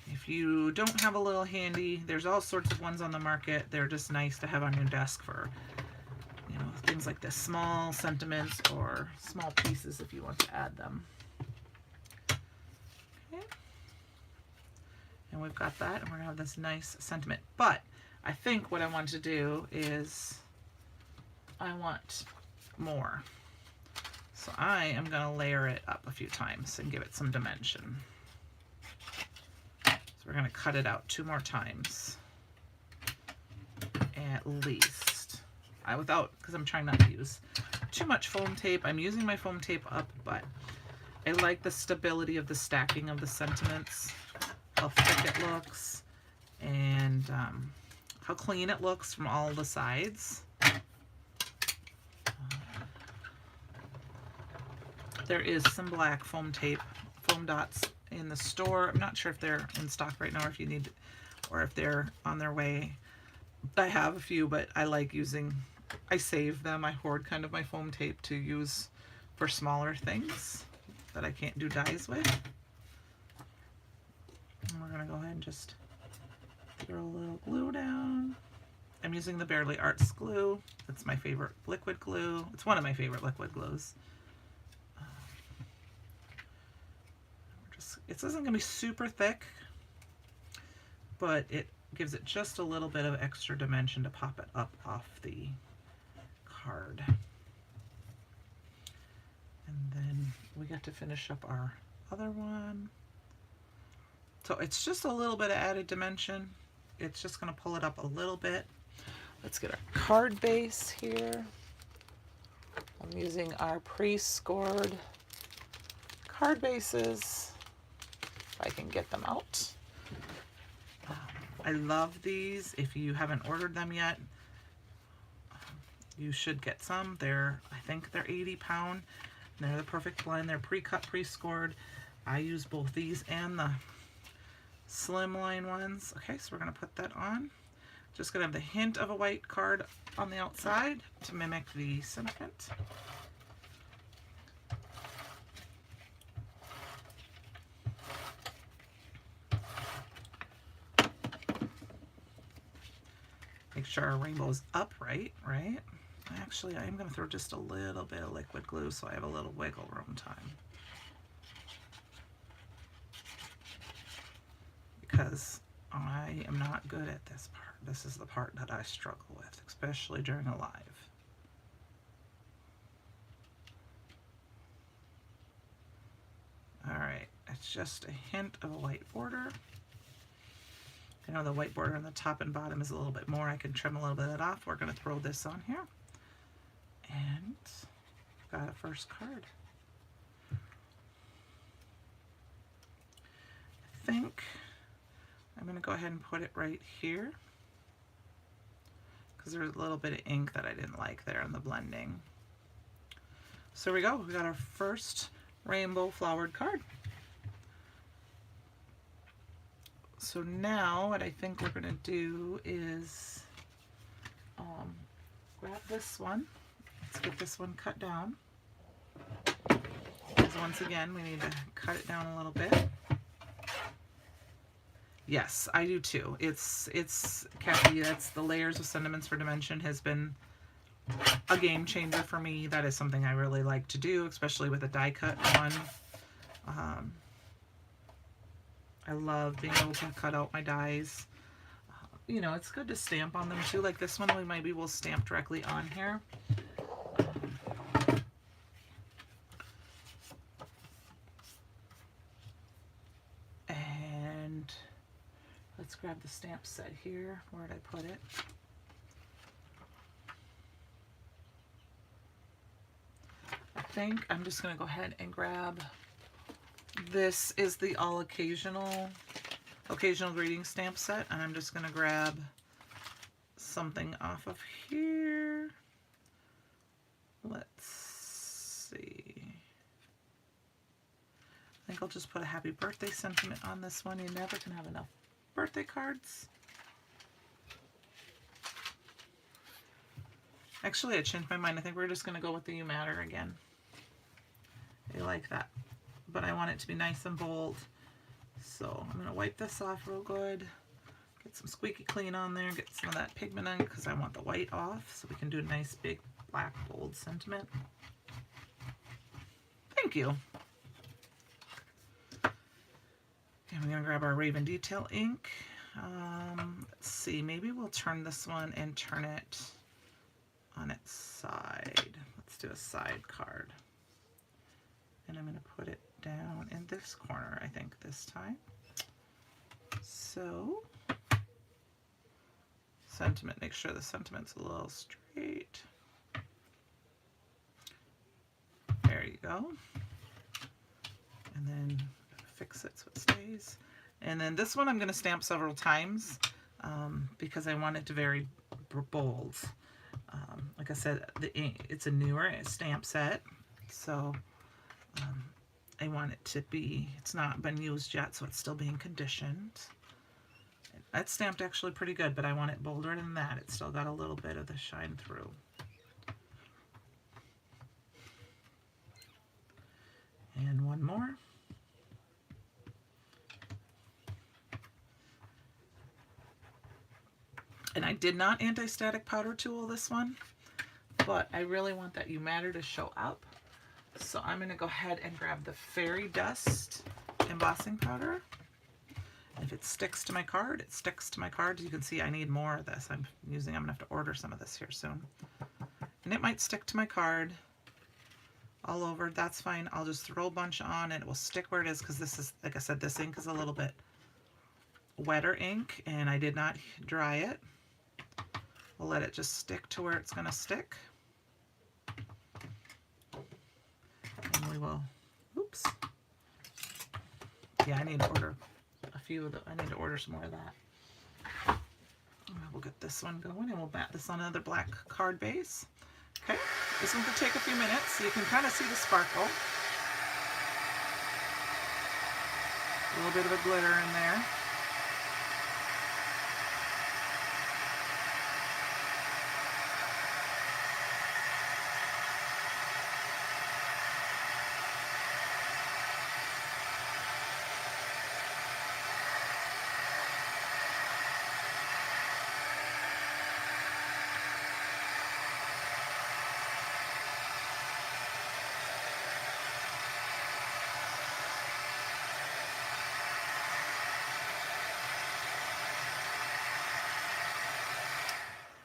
If you don't have a little handy, there's all sorts of ones on the market. They're just nice to have on your desk for, you know, things like this, small sentiments or small pieces if you want to add them. Okay. And we've got that, and we're gonna have this nice sentiment. But I think what I want to do is I want more. So I am going to layer it up a few times and give it some dimension. So we're going to cut it out 2 more times, at least. because I'm trying not to use too much foam tape. I'm using my foam tape up, but I like the stability of the stacking of the sentiments, how thick it looks, and how clean it looks from all the sides. There is some black foam tape, foam dots in the store. I'm not sure if they're in stock right now or if you need, or if they're on their way. I have a few, but I like using, I save them. I hoard kind of my foam tape to use for smaller things that I can't do dies with. And we're gonna go ahead and just throw a little glue down. I'm using the Barely Arts glue. It's my favorite liquid glue. It's one of my favorite liquid glues. It isn't gonna be super thick, but it gives it just a little bit of extra dimension to pop it up off the card. And then we got to finish up our other one. So it's just a little bit of added dimension. It's just gonna pull it up a little bit. Let's get our card base here. I'm using our pre-scored card bases, if I can get them out. I love these. If you haven't ordered them yet, you should get some. I think they're 80 pound. They're the perfect blend. They're pre-cut, pre-scored. I use both these and the slimline ones. Okay, so we're gonna put that on. Just gonna have the hint of a white card on the outside to mimic the sentiment. Make sure our rainbow's upright, right? Actually, I am going to throw just a little bit of liquid glue so I have a little wiggle room time. Because I am not good at this part. This is the part that I struggle with, especially during a live. Alright, it's just a hint of a white border. I know the white border on the top and bottom is a little bit more. I can trim a little bit of that off. We're going to throw this on here. And got a first card. I think I'm going to go ahead and put it right here because there's a little bit of ink that I didn't like there in the blending. So here we go. We got our first rainbow flowered card. So now what I think we're going to do is grab this one. Let's get this one cut down. Because once again, we need to cut it down a little bit. Yes, I do too. It's Kathy, that's the Layers of Sentiments for Dimension has been a game changer for me. That is something I really like to do, especially with a die cut one. I love being able to cut out my dies. You know, it's good to stamp on them too. Like this one, maybe we'll stamp directly on here. And let's grab the stamp set here. Where did I put it? I think I'm just going to go ahead and grab, this is the All Occasional Greeting stamp set, and I'm just going to grab something off of here. Let's see. I think I'll just put a happy birthday sentiment on this one. You never can have enough birthday cards. Actually, I changed my mind. I think we're just going to go with the You Matter again. I like that. But I want it to be nice and bold. So I'm going to wipe this off real good. Get some squeaky clean on there. Get some of that pigment on because I want the white off. So we can do a nice big black bold sentiment. Thank you. And we're going to grab our Raven Detail ink. Let's see. Maybe we'll turn this one and turn it on its side. Let's do a side card. And I'm going to put it down in this corner, I think, this time. So sentiment. Make sure the sentiment's a little straight. There you go. And then fix it so it stays. And then this one I'm going to stamp several times because I want it to very bold. Like I said, it's a newer stamp set, so I want it to be, it's not been used yet, so it's still being conditioned. It's stamped actually pretty good, but I want it bolder than that. It's still got a little bit of the shine through. And one more. And I did not anti-static powder tool this one, but I really want that You Matter to show up. So I'm going to go ahead and grab the Fairy Dust embossing powder. If it sticks to my card, it sticks to my card. As you can see, I need more of this. I'm going to have to order some of this here soon. And it might stick to my card all over. That's fine. I'll just throw a bunch on and it will stick where it is, because this is, like I said, this ink is a little bit wetter ink and I did not dry it. We'll let it just stick to where it's going to stick. And we will, oops. Yeah, I need to order a few of the, I need to order some more of that. We'll get this one going and we'll mat this on another black card base. Okay, this one could take a few minutes so you can kind of see the sparkle. A little bit of a glitter in there.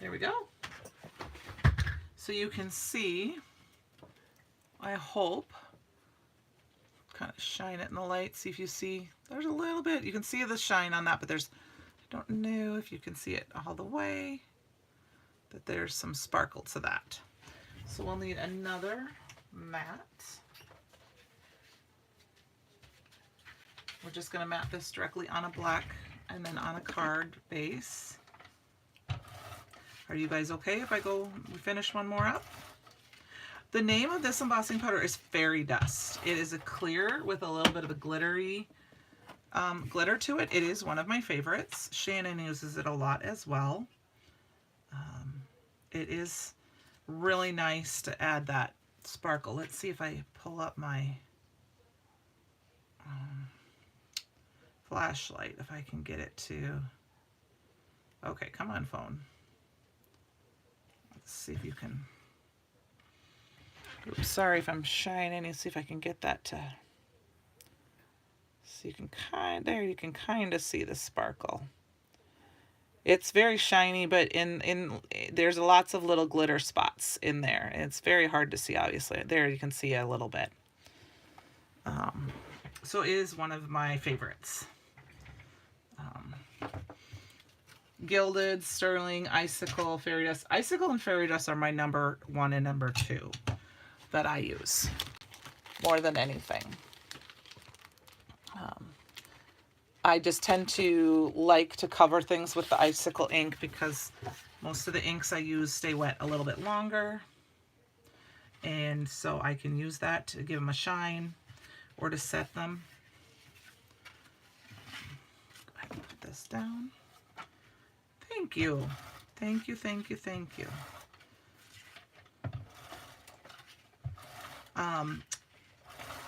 There we go. So you can see, I hope, kind of shine it in the light, see if you see, there's a little bit, you can see the shine on that, but there's, I don't know if you can see it all the way, that there's some sparkle to that. So we'll need another mat. We're just going to mat this directly on a black and then on a card base. Are you guys okay if we finish one more up? The name of this embossing powder is Fairy Dust. It is a clear with a little bit of a glittery glitter to it. It is one of my favorites. Shannon uses it a lot as well. It is really nice to add that sparkle. Let's see if I pull up my flashlight, if I can get it to, okay, come on phone. Let's see if you can, oops, sorry if I'm shining. Let's see if I can get that to, so you can there you can kind of see the sparkle. It's very shiny, but there's lots of little glitter spots in there. It's very hard to see, obviously. There you can see a little bit. So it is one of my favorites. Gilded, Sterling, Icicle, Fairy Dust. Icicle and Fairy Dust are my number 1 and number 2 that I use more than anything. I just tend to like to cover things with the Icicle ink because most of the inks I use stay wet a little bit longer. And so I can use that to give them a shine or to set them. Go ahead and put this down. Thank you. Thank you, thank you, thank you.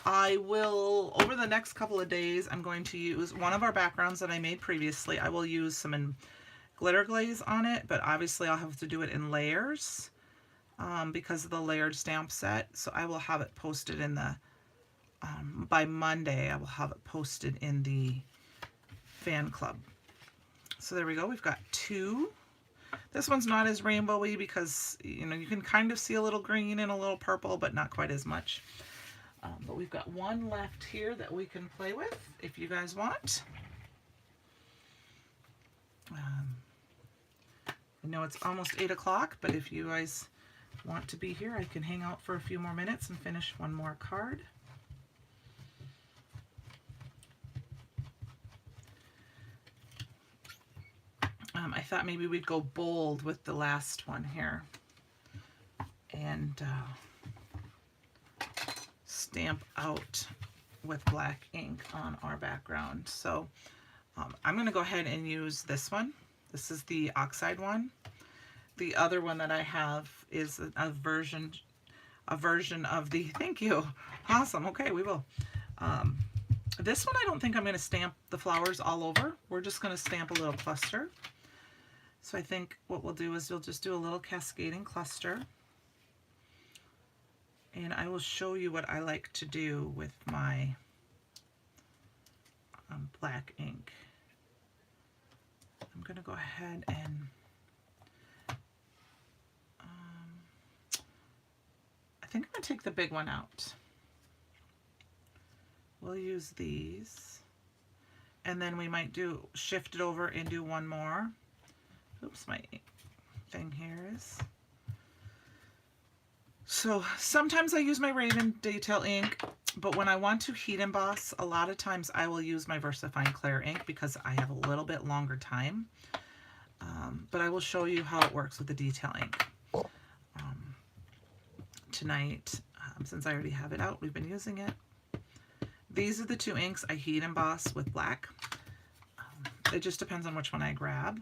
I will, over the next couple of days, I'm going to use one of our backgrounds that I made previously. I will use some glitter glaze on it, but obviously I'll have to do it in layers because of the layered stamp set. So I will have it posted in the, by Monday, I will have it posted in the fan club. So there we go. We've got 2. This one's not as rainbowy because, you know, you can kind of see a little green and a little purple, but not quite as much. But we've got 1 left here that we can play with if you guys want. I know it's almost 8 o'clock, but if you guys want to be here, I can hang out for a few more minutes and finish one more card. I thought maybe we'd go bold with the last one here and stamp out with black ink on our background. So I'm going to go ahead and use this one. This is the oxide one. The other one that I have is a version of the, thank you, awesome, okay, we will. This one I don't think I'm going to stamp the flowers all over. We're just going to stamp a little cluster. So I think what we'll do is we'll just do a little cascading cluster. And I will show you what I like to do with my black ink. I'm going to go ahead and I think I'm going to take the big one out. We'll use these. And then we might shift it over and do one more. Oops, my thing here is. So sometimes I use my Raven Detail ink, but when I want to heat emboss, a lot of times I will use my VersaFine Clear ink because I have a little bit longer time. But I will show you how it works with the detail ink. Tonight, since I already have it out, we've been using it. These are the two inks I heat emboss with black. It just depends on which one I grab.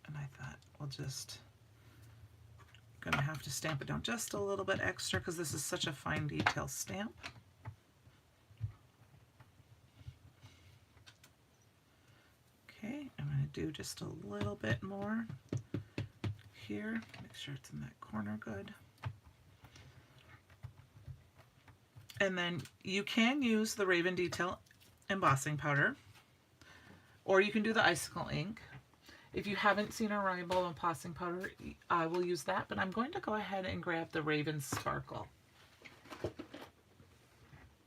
And I thought we'll just, gonna have to stamp it down just a little bit extra because this is such a fine detail stamp. Okay, I'm going to do just a little bit more here. Make sure it's in that corner good. And then you can use the Raven Detail embossing powder, or you can do the Icicle ink. If you haven't seen our Rainbow embossing powder, I will use that, but I'm going to go ahead and grab the Raven Sparkle.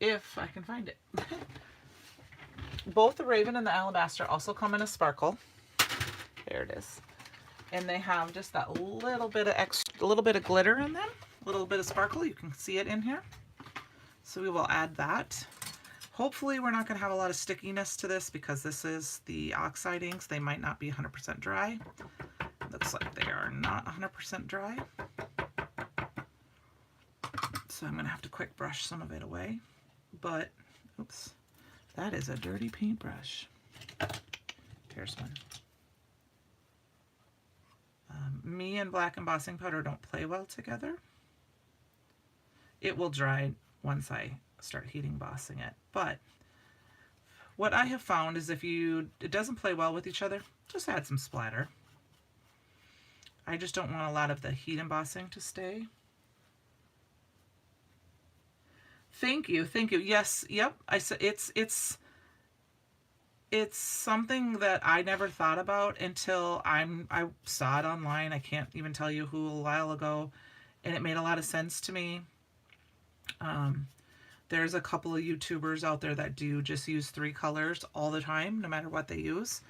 If I can find it. Both the Raven and the Alabaster also come in a sparkle. There it is. And they have just that little bit of extra, a little bit of glitter in them, a little bit of sparkle. You can see it in here. So we will add that. Hopefully we're not going to have a lot of stickiness to this because this is the oxide inks. They might not be 100% dry. Looks like they are not 100% dry. So I'm going to have to quick brush some of it away. But, oops. That is a dirty paintbrush. Here's one. Me and black embossing powder don't play well together. It will dry once I start heating embossing it. But what I have found is if it doesn't play well with each other, just add some splatter. I just don't want a lot of the heat embossing to stay. Thank you, thank you. Yes, yep. I said it's something that I never thought about until I saw it online. I can't even tell you who, a while ago, and it made a lot of sense to me. There's a couple of YouTubers out there that do just use 3 colors all the time, no matter what they use,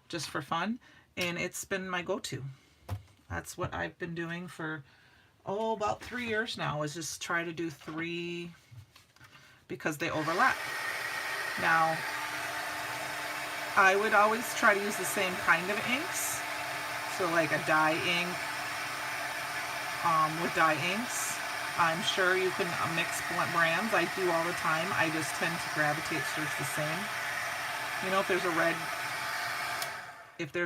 just for fun, and it's been my go-to. That's what I've been doing for about 3 years now, is just try to do 3 because they overlap. Now, I would always try to use the same kind of inks. So like a dye ink with dye inks. I'm sure you can mix brands. I do all the time. I just tend to gravitate towards the same. You know, if there's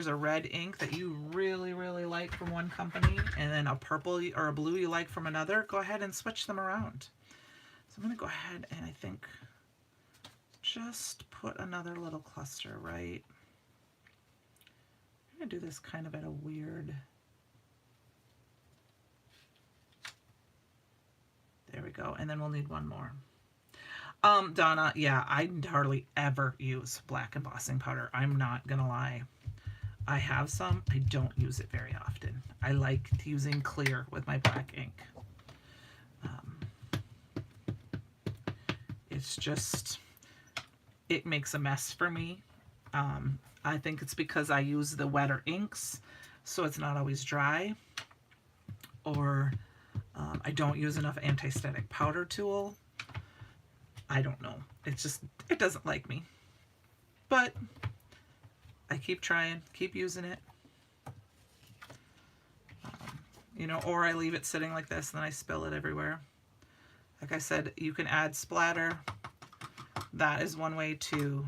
a red ink that you really, really like from one company and then a purple or a blue you like from another, go ahead and switch them around. So I'm going to go ahead and I think just put another little cluster right. I'm going to do this kind of at a weird... There we go. And then we'll need one more. Donna, yeah, I hardly ever use black embossing powder. I'm not going to lie. I have some. I don't use it very often. I like using clear with my black ink. It's just, it makes a mess for me. I think it's because I use the wetter inks, so it's not always dry, or I don't use enough anti-static powder tool. I don't know. It's just, it doesn't like me. But I keep trying, keep using it. You know, or I leave it sitting like this and then I spill it everywhere. Like I said, you can add splatter. That is one way to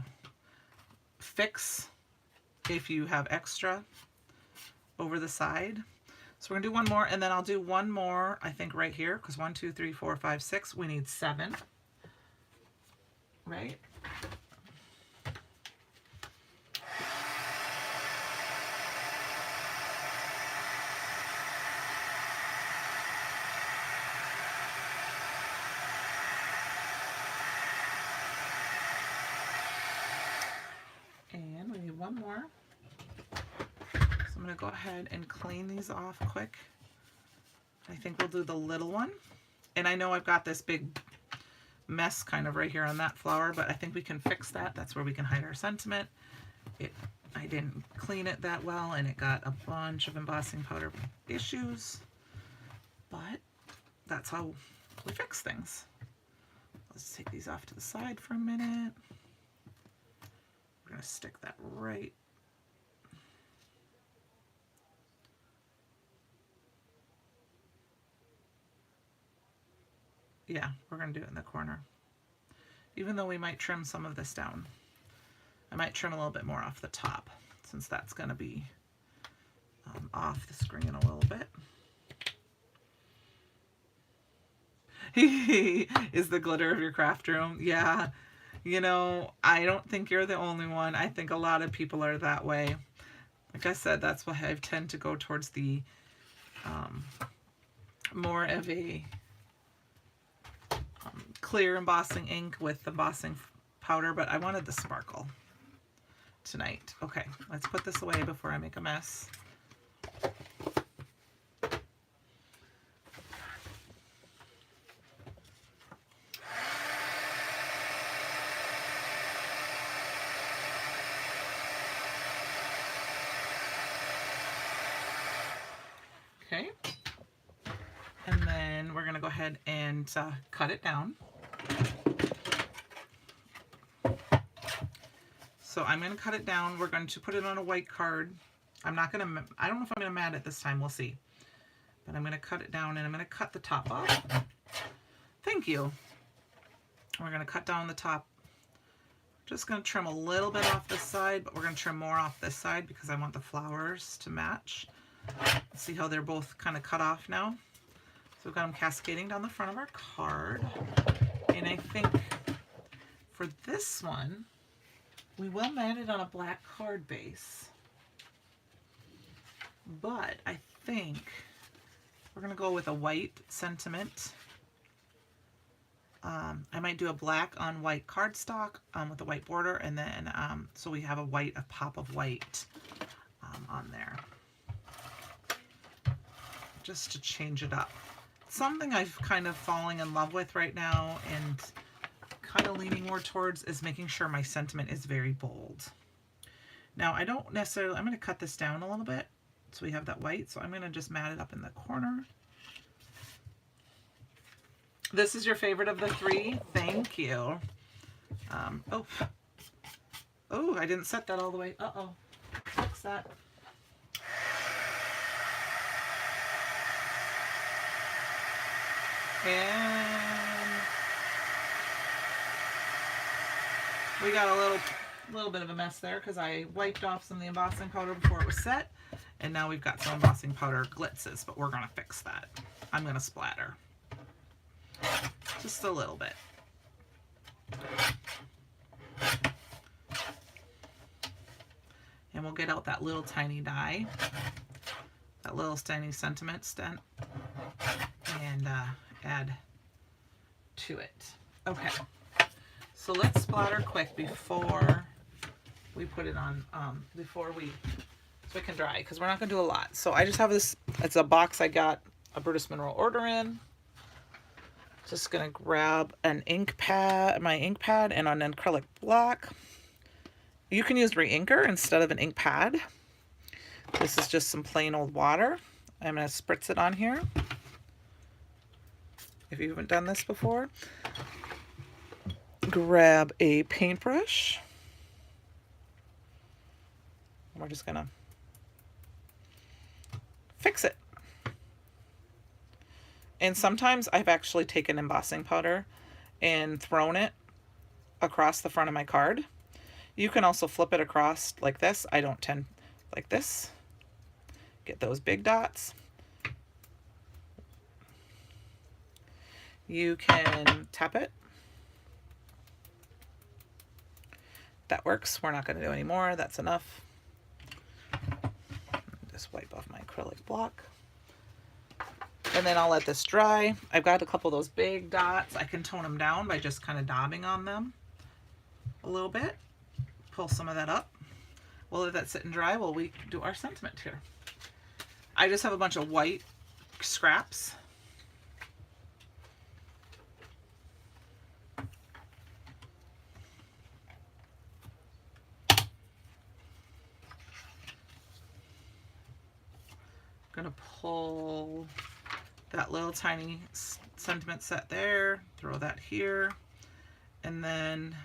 fix if you have extra over the side. So we're gonna do one more, and then I'll do one more, I think, right here, because 1, 2, 3, 4, 5, 6. We need 7, right? And we need one more. So I'm going to go ahead and clean these off quick. I think we'll do the little one. And I know I've got this big mess kind of right here on that flower, but I think we can fix that. That's where we can hide our sentiment. I didn't clean it that well, and it got a bunch of embossing powder issues, but that's how we fix things. Let's take these off to the side for a minute. We're going to stick that right. Yeah, we're going to do it in the corner. Even though we might trim some of this down. I might trim a little bit more off the top, since that's going to be off the screen a little bit. Is the glitter of your craft room? Yeah. You know, I don't think you're the only one. I think a lot of people are that way. Like I said, that's why I tend to go towards the more of a clear embossing ink with embossing powder, but I wanted the sparkle tonight. Okay, let's put this away before I make a mess. Okay, and then we're going to go ahead and cut it down. So I'm going to cut it down. We're going to put it on a white card. I don't know if I'm going to mat it this time. We'll see. But I'm going to cut it down, and I'm going to cut the top off. Thank you. We're going to cut down the top. Just going to trim a little bit off this side, but we're going to trim more off this side because I want the flowers to match. See how they're both kind of cut off now? So we've got them cascading down the front of our card. And I think for this one, we will mat it on a black card base. But I think we're going to go with a white sentiment. I might do a black on white cardstock with a white border, and then so we have a pop of white on there. Just to change it up. Something I've kind of falling in love with right now and kind of leaning more towards is making sure my sentiment is very bold. Now I don't necessarily, I'm going to cut this down a little bit so we have that white, so I'm going to just mat it up in the corner. This is your favorite of the 3? Thank you. Oh, I didn't set that all the way. Uh-oh. Fix that. And we got a little bit of a mess there because I wiped off some of the embossing powder before it was set, and now we've got some embossing powder glitzes, but we're going to fix that. I'm going to splatter. Just a little bit. And we'll get out that little tiny die, that little tiny sentiment stent, and add to it. Okay, so let's splatter quick before we put it on, so it can dry, because we're not going to do a lot. So I just have this, it's a box I got a Brutus Mineral order in. Just gonna grab an ink pad, my ink pad, and an acrylic block. You can use re-inker instead of an ink pad. This is just some plain old water. I'm gonna spritz it on here. If you haven't done this before, grab a paintbrush. We're just gonna fix it. And sometimes I've actually taken embossing powder and thrown it across the front of my card. You can also flip it across like this. I don't tend like this. Get those big dots. You can tap it. That works. We're not going to do any more. That's enough. Just wipe off my acrylic block. And then I'll let this dry. I've got a couple of those big dots. I can tone them down by just kind of daubing on them a little bit. Pull some of that up. We'll let that sit and dry while we do our sentiment here. I just have a bunch of white scraps. I'm gonna pull that little tiny sentiment set there, throw that here, and then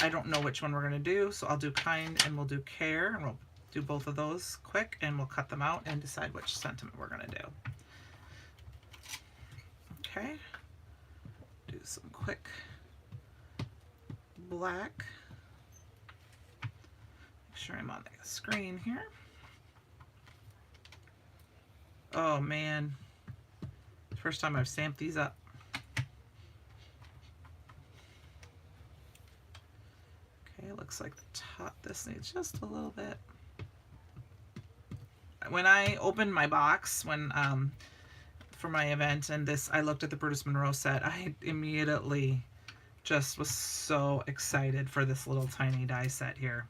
I don't know which one we're gonna do, so I'll do kind and we'll do care, and we'll do both of those quick and we'll cut them out and decide which sentiment we're gonna do. Okay, do some quick black. Make sure I'm on the screen here. Oh man, first time I've stamped these up. Okay, looks like the top, this needs just a little bit. When I opened my box, for my event, and this, I looked at the Brutus Monroe set, I immediately just was so excited for this little tiny die set here.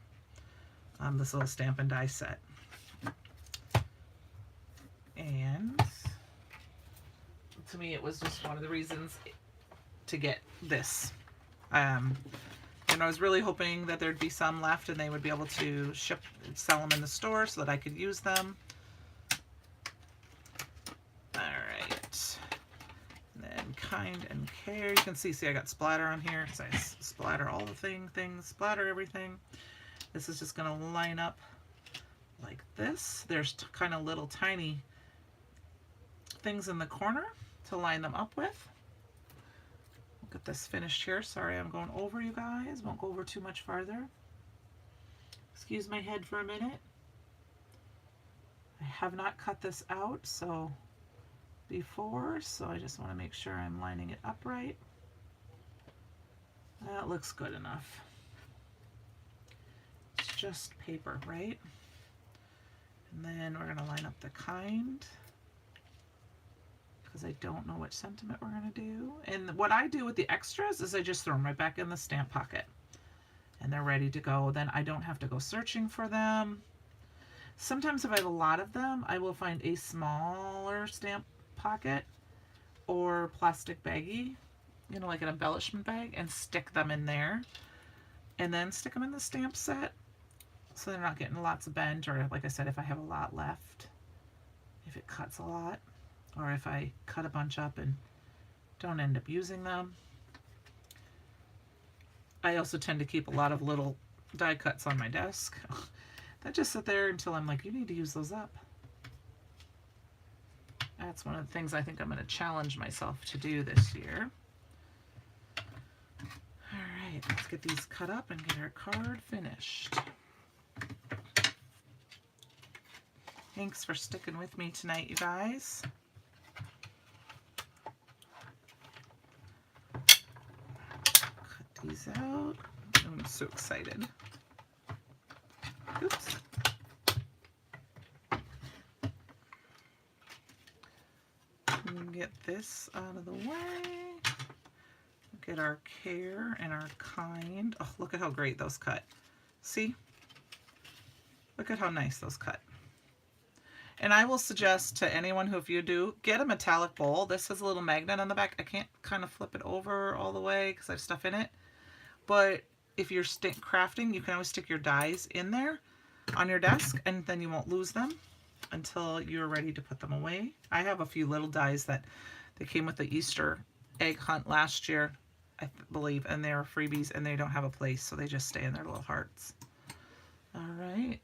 This little stamp and die set. And to me, it was just one of the reasons to get this. And I was really hoping that there'd be some left and they would be able to sell them in the store so that I could use them. All right. And then kind and care. You can see I got splatter on here because I splatter all the things, splatter everything. This is just going to line up like this. There's kind of little tiny things in the corner to line them up with. We'll get this finished here. Sorry, I'm going over, you guys. Won't go over too much farther. Excuse my head for a minute. I have not cut this out before, so I just want to make sure I'm lining it up right. That looks good enough. It's just paper, right? And then we're going to line up the kind, because I don't know which sentiment we're going to do. And what I do with the extras is I just throw them right back in the stamp pocket and they're ready to go. Then I don't have to go searching for them. Sometimes if I have a lot of them, I will find a smaller stamp pocket or plastic baggie, you know, like an embellishment bag, and stick them in there and then stick them in the stamp set so they're not getting lots of bent, or like I said, if I have a lot left, if it cuts a lot, or if I cut a bunch up and don't end up using them. I also tend to keep a lot of little die cuts on my desk that just sit there until I'm like, you need to use those up. That's one of the things I think I'm going to challenge myself to do this year. All right, let's get these cut up and get our card finished. Thanks for sticking with me tonight, you guys. These out. I'm so excited. Oops. Get this out of the way. Get our care and our kind. Oh, look at how great those cut. See? Look at how nice those cut. And I will suggest to anyone who, if you do, get a metallic bowl. This has a little magnet on the back. I can't kind of flip it over all the way because I have stuff in it. But if you're crafting, you can always stick your dies in there on your desk, and then you won't lose them until you're ready to put them away. I have a few little dies that they came with the Easter egg hunt last year, I believe, and they're freebies and they don't have a place, so they just stay in their little hearts. All right.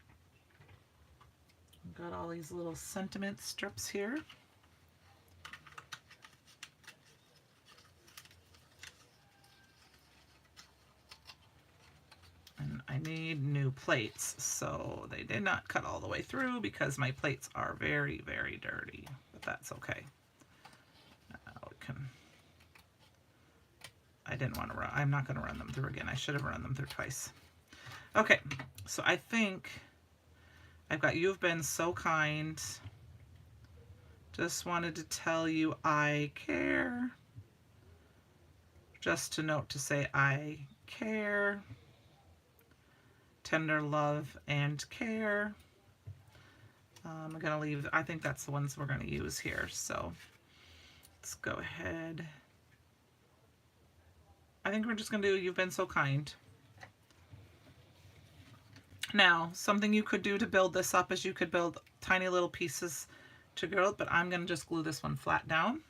Got all these little sentiment strips here. And I need new plates, so they did not cut all the way through because my plates are very, very dirty, but that's okay. Now we can, I didn't want to run, I'm not going to run them through again. I should have run them through twice. Okay, so I think I've got You've Been So Kind. Just wanted to tell you I care. Just to note to say I care. Tender Love and Care. I'm going to leave, I think that's the ones we're going to use here. So let's go ahead. I think we're just going to do You've Been So Kind. Now, something you could do to build this up is you could build tiny little pieces to glue it, but I'm going to just glue this one flat down.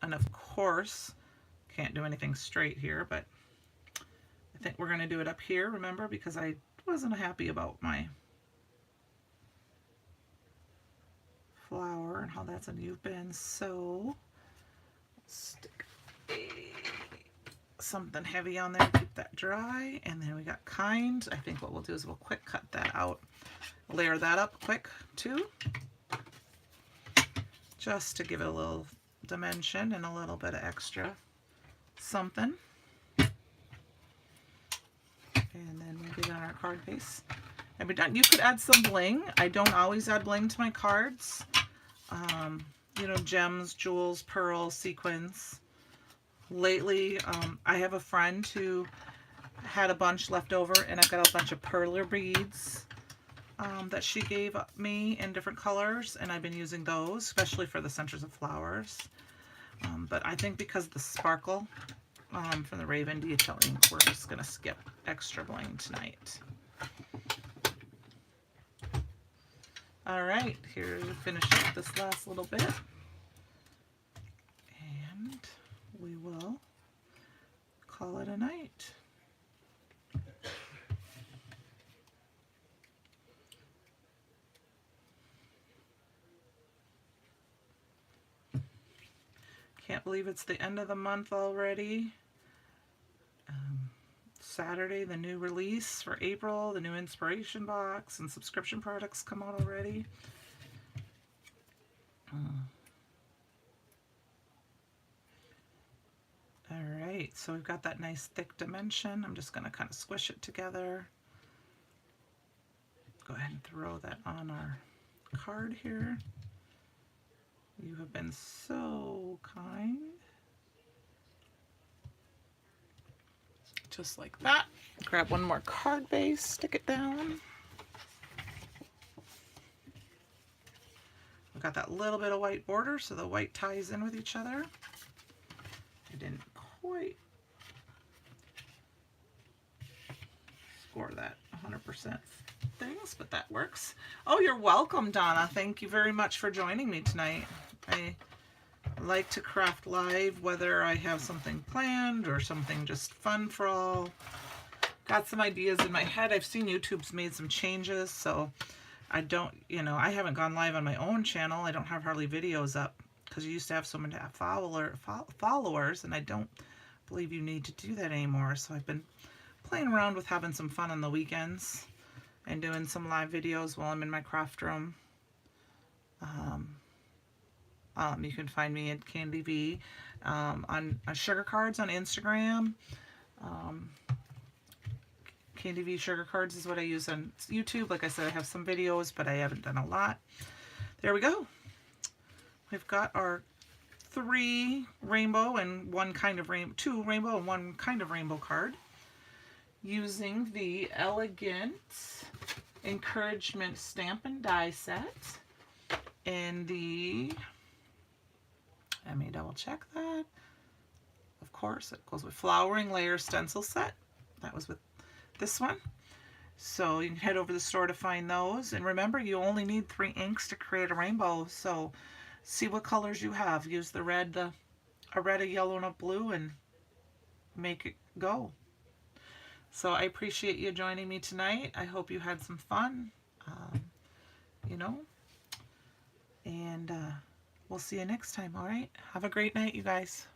And of course, can't do anything straight here, but I think we're going to do it up here, remember, because I wasn't happy about my flower and how that's an You've Been. So stick something heavy on there, keep that dry, and then we got Kind. I think what we'll do is we'll quick cut that out, layer that up quick too, just to give it a little dimension and a little bit of extra something. And then we'll get on our card base and be done. You could add some bling. I don't always add bling to my cards. You know, gems, jewels, pearls, sequins. Lately, I have a friend who had a bunch left over, and I've got a bunch of perler beads that she gave me in different colors, and I've been using those, especially for the centers of flowers. But I think because of the sparkle from the Raven Detailing, we're just going to skip extra bling tonight. All right, here to finish up this last little bit. And we will call it a night. Can't believe it's the end of the month already. Saturday, the new release for April, the new inspiration box and subscription products come out already. All right, so we've got that nice thick dimension. I'm just going to kind of squish it together. Go ahead and throw that on our card here. You have been so kind. Just like that. Grab one more card base, stick it down. We've got that little bit of white border, so the white ties in with each other. I didn't quite score that 100% things, but that works. Oh, you're welcome, Donna. Thank you very much for joining me tonight. I like to craft live, whether I have something planned or something just fun for all. Got some ideas in my head. I've seen YouTube's made some changes, so I don't, you know, I haven't gone live on my own channel. I don't have hardly videos up because you used to have someone to have followers, and I don't believe you need to do that anymore. So I've been playing around with having some fun on the weekends and doing some live videos while I'm in my craft room. You can find me at Candy V on Sugar Cards on Instagram. Candy V Sugar Cards is what I use on YouTube. Like I said, I have some videos, but I haven't done a lot. There we go. We've got our 3 rainbow and 1 kind of rainbow, 2 rainbow and 1 kind of rainbow card. using the Elegant Encouragement Stamp and Die set in the, let me double check that. Of course, it goes with Flowering Layer Stencil set. That was with this one. So you can head over to the store to find those. And remember, you only need 3 inks to create a rainbow. So see what colors you have. Use the red, a red, a yellow, and a blue, and make it go. So I appreciate you joining me tonight. I hope you had some fun, you know, and we'll see you next time, all right? Have a great night, you guys.